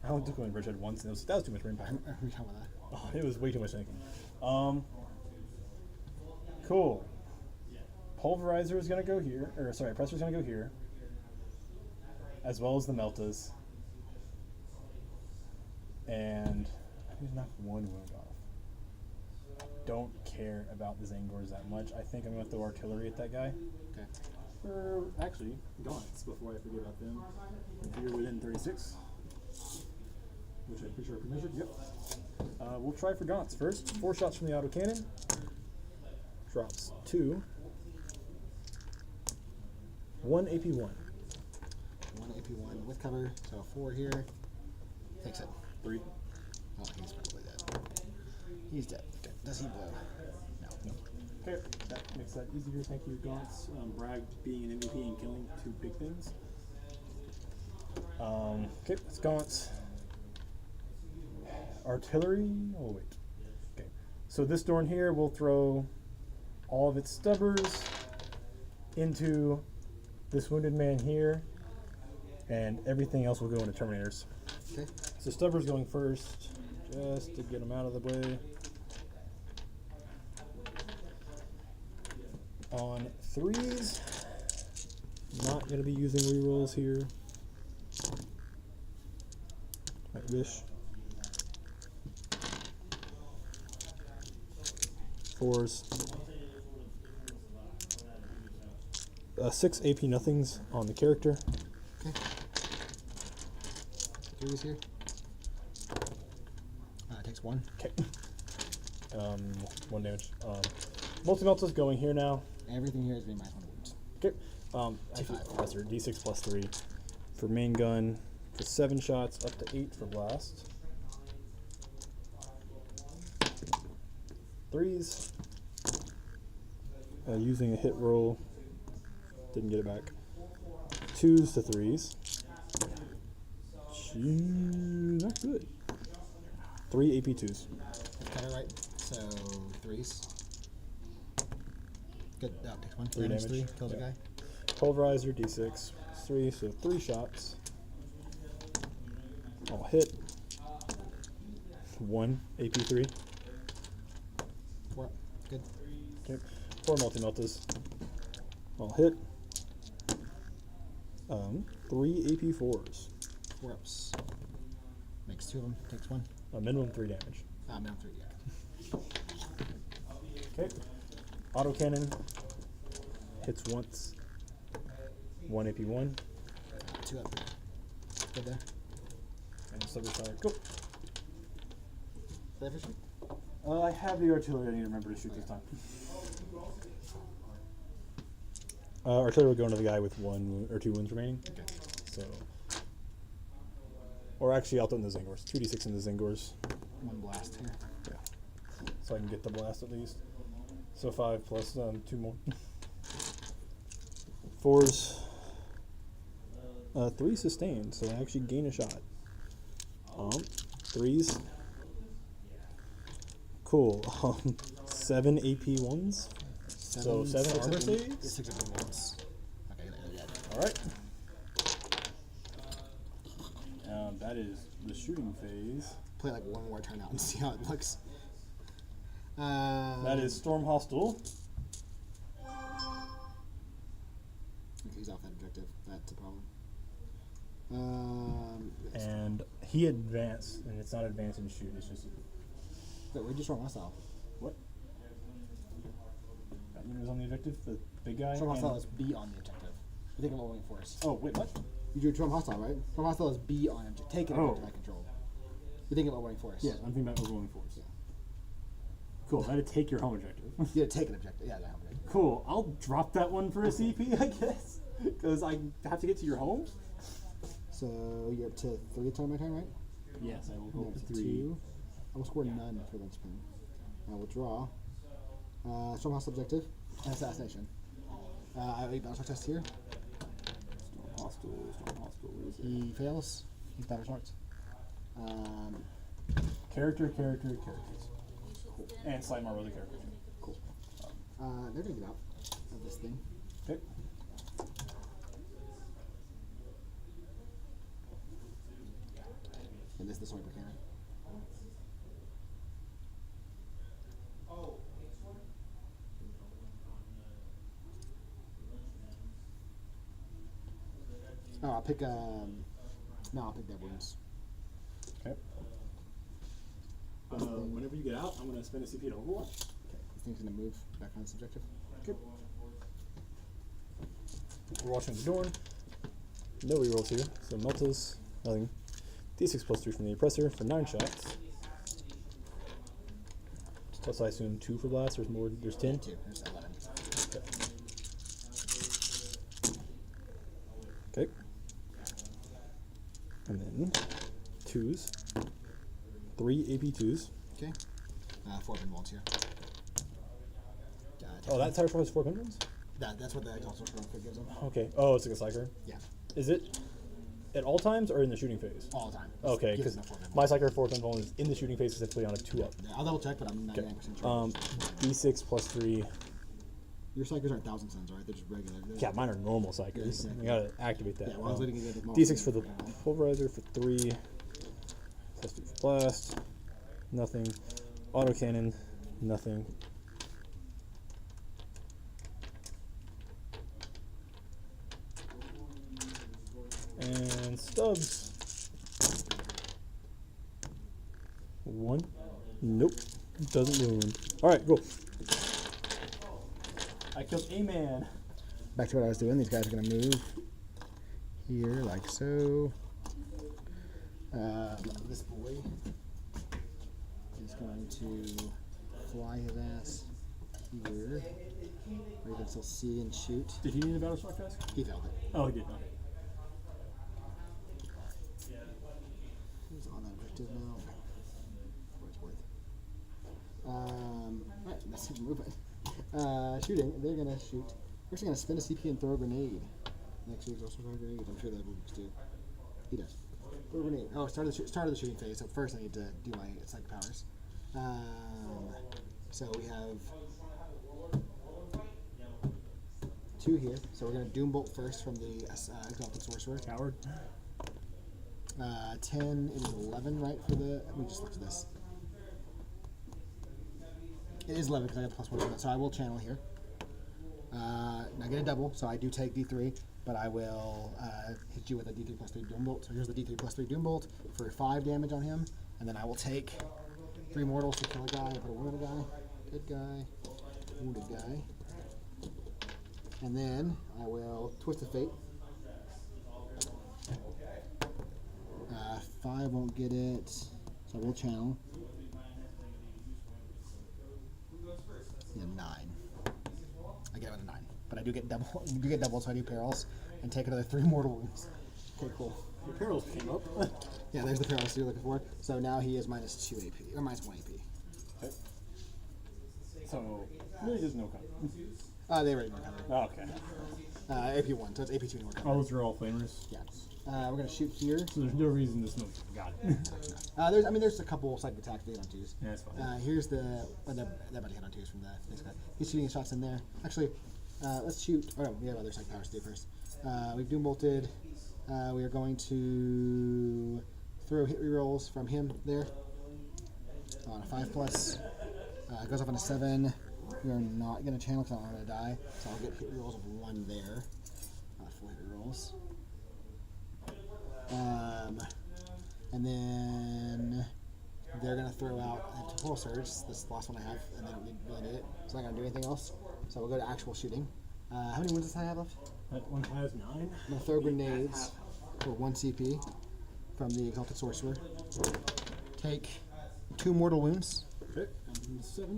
I only took one Bridgehead once, and that was too much brain power. We talking about that. Oh, it was way too much thinking. Cool. Pulverizer is going to go here. Or, sorry, Presser is going to go here. As well as the Meltas. And I need to knock 1 wound off. Don't care about the Zangors that much. I think I'm going to throw artillery at that guy. Okay. Or actually, gaunts before I forget about them. If you're within 36, which I'm pretty sure I measured. Yep. We'll try for gaunts first. 4 shots from the autocannon. Drops 2. 1 AP1. 1 AP1 with cover, so 4 here. Takes it. 3. Oh, he's probably dead. He's dead. Okay. Does he blow? No. Okay, that makes that easier. Thank you, gaunts. Bragg being an MVP and killing 2 big things. Okay, it's gaunts. Artillery. Oh wait. Okay. So this Dorn here will throw all of its stubbers into this wounded man here, and everything else will go into Terminators. Okay. So stubbers going first, just to get them out of the way. On 3s, not going to be using rerolls here. I wish. 4s. 6 AP nothings on the character. Okay. 3's here. Takes 1. Okay. 1 damage. Multi-melta's going here now. Everything here is being minus 1 wounds. Okay. Actually, Professor, D6 plus 3 for main gun for 7 shots, up to 8 for blast. 3s. Using a hit roll. Didn't get it back. 2s to 3s. Not 3 AP2s. Cut it right. So 3s. Good. Oh, takes 1. 3 Damage damage. 3. Kills a Yeah. guy. Pulverizer, D6, 3, so 3 shots. All hit. 1 AP3. 4. Good. Okay. 4 multi-meltas. All hit. 3 AP4s. 4 ups. Makes 2 of them. Takes 1. A minimum 3 damage. Minimum 3. Yeah. Okay. Autocannon. Hits once. 1 AP1. 2 up. Good there. And Slugger Fire. Go. Play efficient. I have the artillery. I need to remember to shoot this time. Artillery will go into the guy with 1 or 2 wounds remaining. Okay. So. Or actually, I'll throw in the Zingors. 2d6 in the Zingors. 1 blast here. Yeah. So I can get the blast at least. So 5 plus 2 more. 4s. 3 sustained, so I actually gain a shot. 3s. Cool. 7 AP1s. So 7 armor saves. 6 of them once. Okay, there. Alright. That is the shooting phase. Play like 1 more turn out and see how it looks. That is Storm Hostile. He's off that objective. That's a problem. And he advanced, and it's not advance and shoot, it's just. Wait, where'd you storm hostile? What? That unit was on the objective, the big guy? Storm hostile and- is B on the objective. You think of what force. Oh, wait, what? You drew storm hostile, right? Storm hostile is B on objective. Take it Oh. objective I control. You're thinking about overwhelming force. Yeah, I'm thinking about overwhelming force. Yeah. Cool. I had to take your home objective. You gotta take an objective. Yeah, that objective. Cool. I'll drop that one for a CP, I guess, because I have to get to your home. So you're up to 3 turn my turn, right? Yes, I will You're go up to to 3. 2. I will score none for Lynchpin. I will draw. Storm hostile objective. Assassination. I have 8 battle test here. Storm hostile. Where is it? He fails. He's battle smarts. Characters. And slightly more other characters. Cool. They're gonna get out of this thing. Okay. And this is the sniper cannon. Oh, I'll pick no, I'll pick dead wounds. Okay. Whenever you get out, I'm going to spend a CP to Overwatch. Okay, this thing's gonna move back on its objective. Good. We're watching the Dorn. No rerolls here, so Meltas, nothing. D6 plus 3 from the Oppressor for 9 shots. Plus, I assume 2 for blast. There's more. There's 10. 2. There's 11. Okay. And then 2s. 3 AP2s. Okay. 4 pinballs here. Oh, that tire has 4 pinballs? That's what the exhaust gives them. Okay. Oh, it's like a cycler. Yeah. Is it at all times or in the shooting phase? All the time. Okay, Gives because them 4 pinballs. my cycler 4 pinball is in the shooting phase specifically on a 2-up. Yeah, I'll double check, but I'm 99% sure. D6 plus 3. Your cycles aren't 1,000 suns, right? They're just regular. Yeah, mine are normal cyclers. Yeah, exactly. You gotta activate that. Yeah, well, I was leading against the D6 for the pulverizer for 3. Plus 3 for blast. Nothing. Autocannon. Nothing. And stubs. 1. Nope. Doesn't wound. Alright, go. I killed a man. Back to what I was doing. These guys are going to move here, like so. This boy is going to fly his ass here, where you can still see and shoot. Did he need a battle shock test? He failed it. Oh, he did not. He's on that objective now. For its worth. Right, that's his movement. Shooting. They're going to shoot. We're actually going to spin a CP and throw a grenade. Next week's also throw a grenade. I'm sure that will do. He does. Throw a grenade. Oh, start of the shooting phase. So first I need to do my psychic powers. So we have 2 here. So we're gonna Doom Bolt first from the Exalted Sorcerer. Coward. 10 is 11, right? For the let me just look at this. It is 11 because I got the +1 on that. So I will channel here. And I get a double, so I do take D3, but I will hit you with a D3 +3 Doom Bolt. So here's the D3 +3 Doom Bolt for 5 damage on him, and then I will take 3 mortals to kill a guy, put a wounded guy, dead guy, wounded guy, and then I will Twist of Fate. 5 won't get it, so I will channel. Yeah, 9. I get him at a 9, but I do get double. You do get double, so I do perils and take another 3 mortal wounds. Okay, cool. Your perils came up. Yeah, there's the perils you're looking for. So now he is -2 AP or -1 AP. Okay. So really does no cover. They already know cover. Oh, okay. AP 1, so it's AP 2 more cover. Oh, those are all flamers. Yeah. We're gonna shoot here. So there's no reason to smoke. Got it. There's a couple psychic attacks they hit on 2s. Yeah, that's fine. Here's that buddy hit on 2s from this guy. He's shooting his shots in there. Actually, let's shoot. Oh no, we have other psychic powers to do first. We've Doom Bolted. We are going to throw hit rerolls from him there on a 5+. It goes up on a 7. We are not gonna channel because I don't want to die, so I'll get hit rerolls of 1 there. Not 4 hit rerolls. And then they're gonna throw out a Temporal Surge. This is the last one I have, and they don't really need it, so I'm not gonna do anything else. So we'll go to actual shooting. How many wounds does I have left? That one has 9. I'm gonna throw grenades for 1 CP from the Exalted Sorcerer. Take 2 mortal wounds. Okay. 7.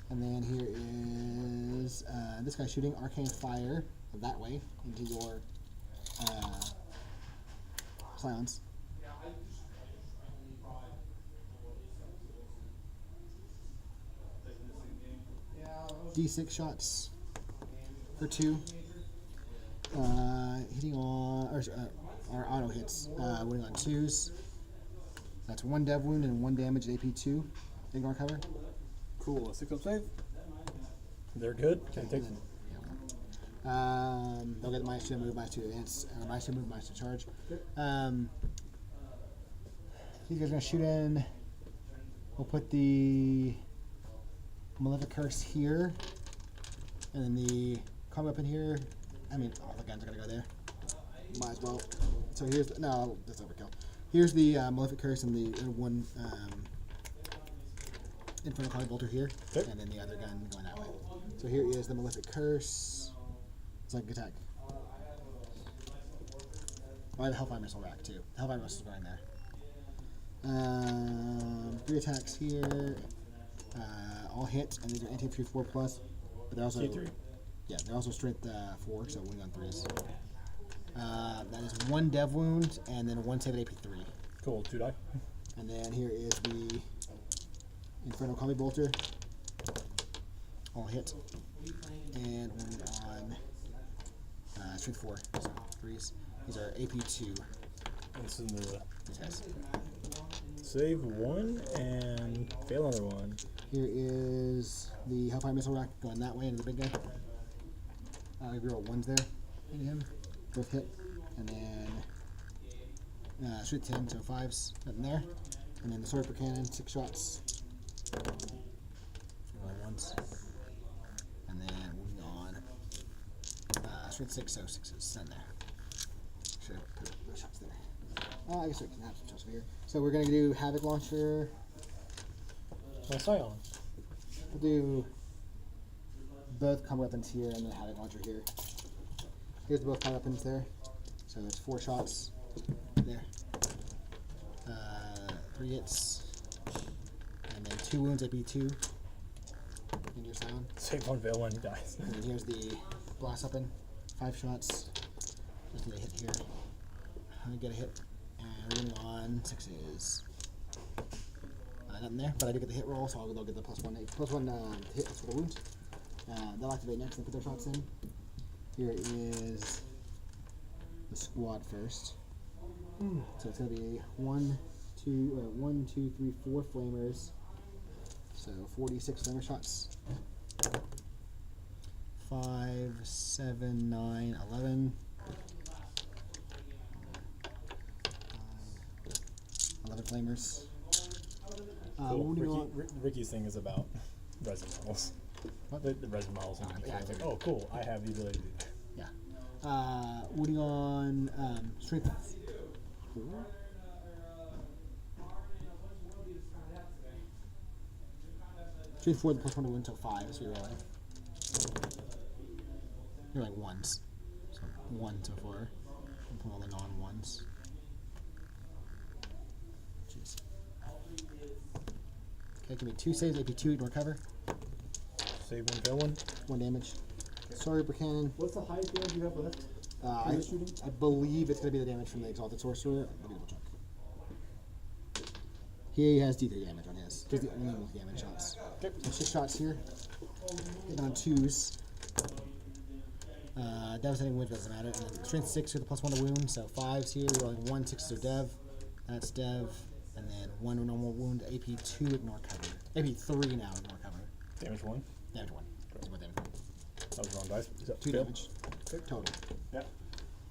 And then here is this guy shooting Arcane Fire that way into your Scions. D6 shots for 2. Hitting on our auto hits, winning on 2s. That's 1 dev wound and 1 damage at AP2. Ignore cover. Cool. A 6 up save. They're good. Okay, Can take and then, they'll get -2 move, -2 advance, -2 move, -2 charge. These guys are gonna shoot in. We'll put the Malefic Curse here, and then the combat weapon here. I mean, all the guns are gonna go there. Might as well. So here's no, that's overkill. Here's the Malefic Curse and the one Infernal Cloud Bolter here, okay. and then the other gun going that way. So here is the Malefic Curse. Psychic attack. Oh, the Hellfire Missile rack too. The Hellfire Missile is going there. 3 attacks here. All hit, and these are anti-3 4+. But they're also T3. Yeah, they're also strength 4, so winning on 3s. That is 1 dev wound and then 1 save at AP3. Cool. 2 die. And then here is the Infernal Combi Bolter. All hit. And winning on strength 4, so 3s. These are AP2. This is the These guys. save 1 and fail another 1. Here is the Hellfire Missile rack going that way into the big guy. We reroll 1s there into him. Both hit. And then shoot 10, so 5s. Nothing there. And then the Sword per Cannon, 6 shots. Rolling 1s. And then moving on. Shoot 6, so 6s. None there. Should have put those shots there. I guess we can have some shots over here. So we're going to do Havoc Launcher. Scion. We'll do both combat weapons here and then Havoc Launcher here. Here's both combat weapons there. So it's 4 shots there. 3 hits. And then 2 wounds, AP2 in your Scion. Save 1, fail 1, he dies. And then here's the Blast Weapon. 5 shots. Just need a hit here. I get a hit. And we're going on 6s. Nothing there, but I do get the hit roll, so they'll get the +1 hit for the wounds. They'll activate next and put their shots in. Here is the squad first. So it's gonna be 1, 2, 3, 4 flamers. So 46 flamer shots. 5, 7, 9, 11. 11 flamers. Cool. Wounding on- Ricky's thing is about resin models. What? The resin models. Ah, And yeah, I I was like, figured. oh, cool. I have the ability to do that. Yeah. Wounding on strength 4. Strength 4, the plus 1 to wound, so 5, so you're rolling. You're like ones. So 1 to 4. I'm putting all the non-ones. Jeez. Okay, give me 2 saves, AP 2, ignore cover. Save one, fail one. 1 damage. Sorry, Cannon. What's the highest damage you have left? I, shooting? I believe it's going to be the damage from the Exalted Sorcerer. Let me double check. He has D3 damage on his. He's the only one with damage shots. So 6 shots here. Getting on 2s. Devastating wound doesn't matter. And then strength 6 with a plus 1 to wound. So 5s here. We're rolling 1, 6 are Dev. That's Dev. And then 1 normal wound. AP 2, ignore cover. AP 3 now, ignore cover. Damage 1. Damage 1. That's what damage 1. That was the wrong dice. Is that 2 fail? damage. Total. Yeah.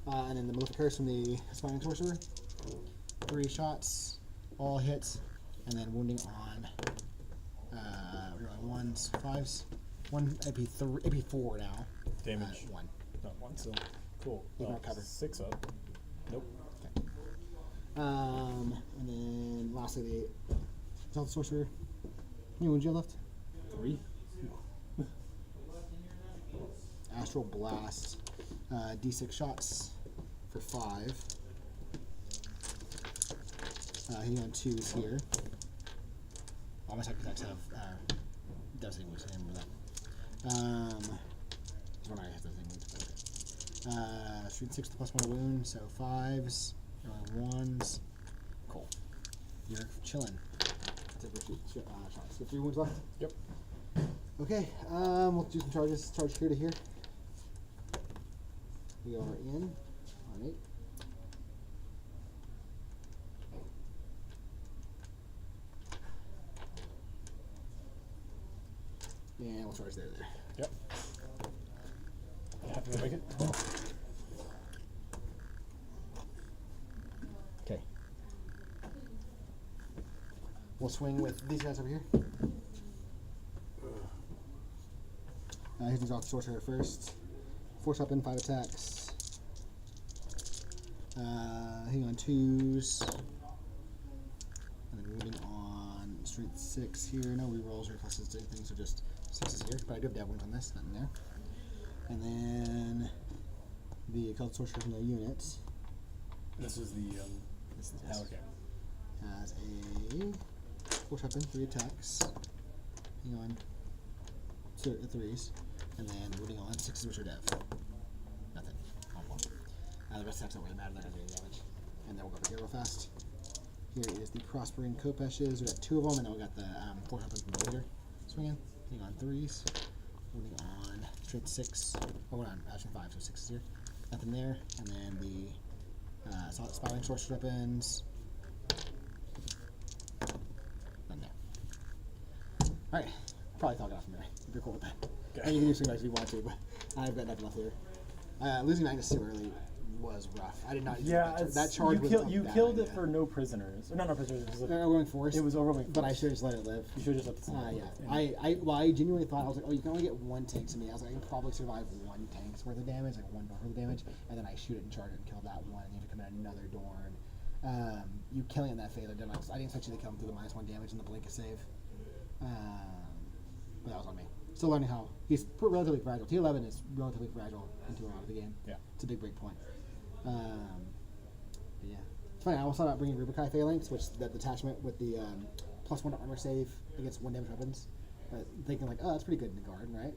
And then the Malefic Curse from the Aspiring Sorcerer. 3 shots, all hits, and then wounding on we're rolling 1s, 5s. 1 AP 4 now. Damage. 1. Not one, so cool. You don't cover. 6 up. Nope. Okay. And then lastly the Exalted Sorcerer. How many wounds you have left? 3. Astral Blast. D6 shots for 5. Hitting on 2s here. All my second attacks have devastating wounds. I remember that. This one already has devastating wounds. Strength 6 to plus 1 wound, so 5s, 1s. Cool. You're chilling. Shots. So 3 wounds left? Yep. Okay, we'll do some charges. Charge here to here. We are in on 8. And we'll charge there. Yep. You happy to make it? Okay. We'll swing with these guys over here. Here's the Exalted Sorcerer first. 4 shot in, 5 attacks. Hitting on 2s. And then moving on strength 6 here. No rerolls or pluses to anything, so just 6s here. But I do have dab wounds on this, nothing there. And then the Exalted Sorcerer from the unit This is the okay. has a 4 shot in, 3 attacks. Hitting on 3s. And then moving on 6s which are dev. Nothing. The rest of the attacks don't really matter, they're not doing damage. And then we'll go over here real fast. Here is the Prospering Kopeshes. We got 2 of them, and then we got the 4 shot from the leader. Swinging. Hitting on 3s. Moving on straight 6. Oh, we're on strength 5, so 6 is here. Nothing there. And then the Aspiring Sorcerer weapons. None there. Alright. Probably thought it off from there. If you're cool with that. Okay. And you can do something if you want to, but I've got nothing left here. Losing Magnus too early was rough. I did not. Yeah, that charge was you bad killed it idea. for no prisoners. Or not prisoners. It was, Overwhelming force. it was overwhelming. But I force. should have just let it live. You should have just let the Yeah. I genuinely thought, I was like, oh, you can only get 1 tank to me. I was like, I can probably survive 1 tank's worth of damage, like 1 door worth of damage, and then I shoot it and charge it and kill that one, and you have to come in another Dorn. You killing it in that phase, I didn't expect you to kill him through the -1 damage and the blink of save. But that was on me. Still learning how. He's relatively fragile. T11 is relatively fragile into a lot of the game. Yeah. It's a big break point. But yeah. It's funny, I almost thought about bringing Rubikai Phalanx, which that detachment with the +1 to armor save against 1 damage weapons. But thinking like, oh, that's pretty good in the guard, right?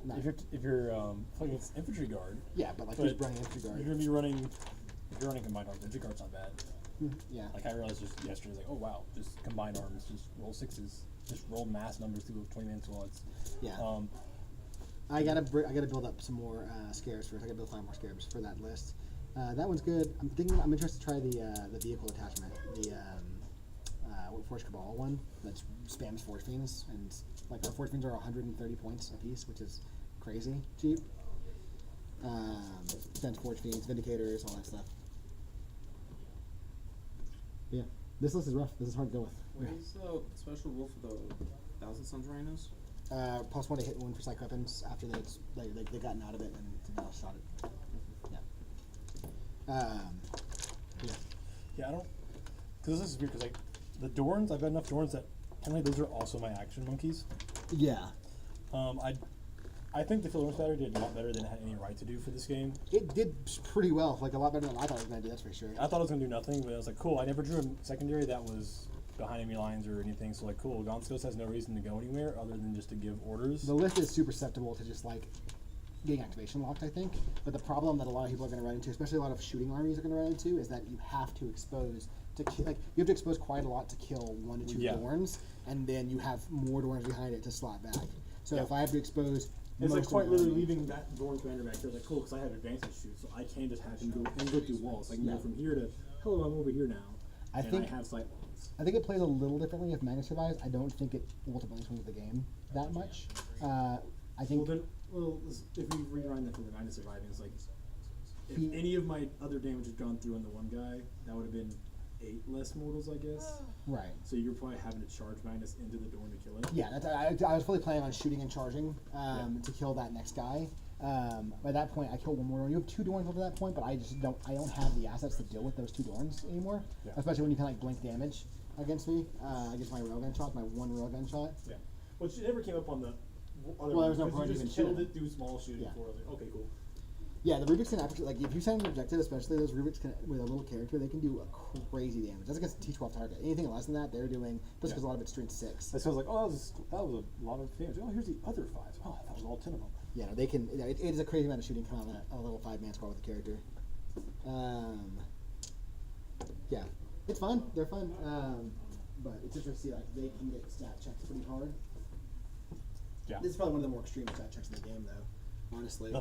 Not, If you're playing against infantry guard, yeah, but like but who's running infantry guard? you're gonna be running. If you're running combined arms, infantry guard's not bad. Yeah. Like I realized just yesterday, like, oh wow, just combined arms, just roll 6s, just roll mass numbers through 20-man squads. Yeah. I gotta build up some more scarabs first. I gotta build 5 more scarabs for that list, That one's good. I'm interested to try the vehicle attachment, the Forge Cabal one that spams Forge Fiends, and like our Forge Fiends are 130 points a piece, which is crazy cheap. Spends Forge Fiends, Vindicators, all that stuff. Yeah, this list is rough. This is hard to go with. What is the special rule for the Thousand Suns Rhinos? +1 to hit wound for psych weapons after they've gotten out of it and something else shot it. Yeah. Yeah. Yeah, I don't. Because this is weird. Because like the Dorns, I've got enough Dorns that technically those are also my action monkeys. Yeah. I think the Philorus Battery did a lot better than it had any right to do for this game. It did pretty well, like a lot better than I thought it was going to do, that's for sure. I thought it was going to do nothing, but I was like, cool, I never drew a secondary that was behind enemy lines or anything, so like, cool, Gonskos has no reason to go anywhere other than just to give orders. The list is super susceptible to just like getting activation locked, I think. But the problem that a lot of people are going to run into, especially a lot of shooting armies are going to run into, is that you have to expose you have to expose quite a lot to kill 1 to 2 Dorns, and then you have more Dorns behind it to slot back. So if I have to expose It's like most quite of my literally army- leaving that Dorn commander back there. Like, cool, because I have advantage shoot, so I can just have him go through walls. I can go from here to, hello, I'm over here now. I and think I have sight lines. I think it plays a little differently if Magnus survives. I don't think it ultimately swings the game that much. I think If we rewind that from the Magnus surviving, it's like, if He- any of my other damage had gone through on the one guy, that would have been 8 less mortals, I guess. right. So you're probably having to charge Magnus into the Dorn to kill it. Yeah, I was fully planning on shooting and charging to kill that next guy. By that point, I killed one more Dorn. You have 2 Dorns over that point, but I don't have the assets to deal with those 2 Dorns anymore. Yeah. Especially when you can like blink damage against me, against my railgun shot, my 1 railgun shot. Yeah. Which never came up on the other Well, there was ones, no 'cause point you even just killed shooting. it through small shooting Yeah. for it. Okay, cool. Yeah, the Rubiks can actually, like, if you send an objective, especially those Rubiks can, with a little character, they can do a crazy damage. That's against a T12 target. Anything less than that, they're doing, just because a lot of it's strength 6. So I was like, oh, that was a lot of damage. Oh, here's the other 5. Oh, that was all 10 of them. Yeah, no, they can. It is a crazy amount of shooting coming out of a level 5-man squad with a character. Yeah, it's fun. They're fun. But it's interesting to see like they can get stat checks pretty hard. Yeah. This is probably one of the more extreme stat checks in the game, though. Honestly.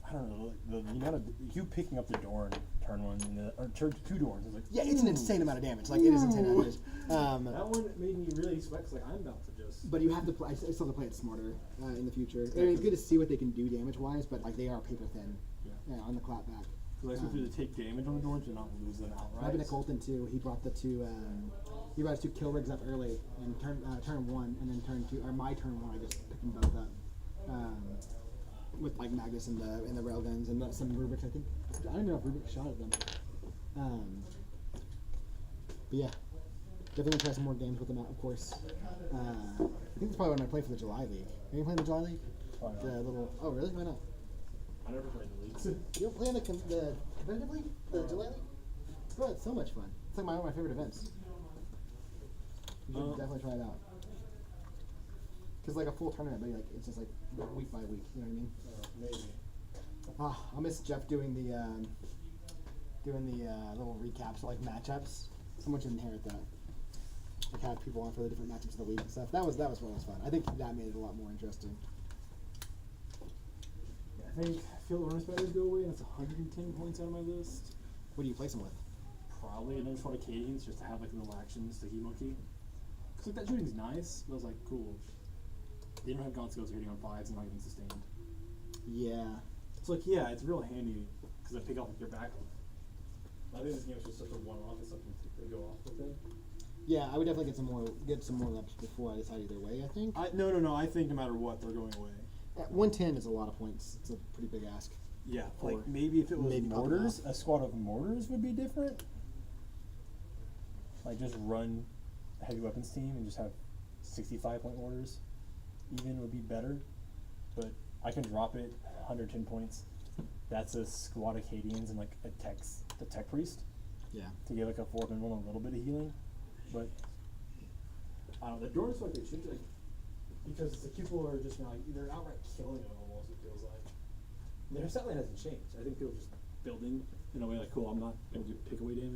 I don't know, like, the amount of you picking up the Dorn turn 1 and or turn 2 Dorns. It's like, Yeah, it's an insane amount of damage. Like it is insane damage. That one made me really sweat 'cause, like, I'm about to just. But you have to play. I still have to play it smarter in the future. I mean, it's good to see what they can do damage-wise, but like they are paper thin. Yeah. On the clapback. Because I still feel to take damage on the Dorns and not lose them outright. I've been a Colton too. He brought the 2. He brought his 2 kill rigs up early, and turn 1, and then turn 2, or my turn 1. I just picked them both up. With like Magnus and the railguns and some Rubiks, I think. I don't even know if Rubik shot at them. But yeah, definitely gonna try some more games with them out, of course. I think that's probably when I play for the July League. Are you playing the July League? Why not? The little. Oh really? Why not? I never played in the leagues. You don't play in the competitive league? The July League? Bro, it's so much fun. It's like one of my favorite events. You should definitely try it out. Cause like a full tournament, but like it's just like week by week. You know what I mean? Maybe. I'll miss Jeff doing the little recaps of like matchups. So much inherit that. Like have people on for the different matchups of the week and stuff. That was what was fun. I think that made it a lot more interesting. I think Field Earnest Batters go away, and it's 110 points out of my list. What do you place them with? Probably another shot of Acadians just to have like little actions to He Monkey. Because like that shooting's nice, but I was like, cool. They don't have Gonskos hitting on 5s and not even sustained. Yeah. It's like, yeah, it's real handy because I pick up like their back. I think this game is just such a one-off. It's something to go off with it. Yeah, I would definitely get some more reps before I decide either way. I think. No. I think no matter what, they're going away. At 110 is a lot of points. It's a pretty big ask. Yeah, like maybe if it was maybe pop it mortars, a squad of mortars would be different. Like just run a heavy weapons team and just have 65-point mortars. Even would be better, but I can drop it 110 points. That's a squad of Acadians and like a tech priest Yeah. to give like a 4-1 a little bit of healing, but I don't know. The Dorns like they should like because the people are just now like they're outright killing them almost. It feels like their stat line hasn't changed. I think people are just building in a way like cool. I'm not going to pick away damage.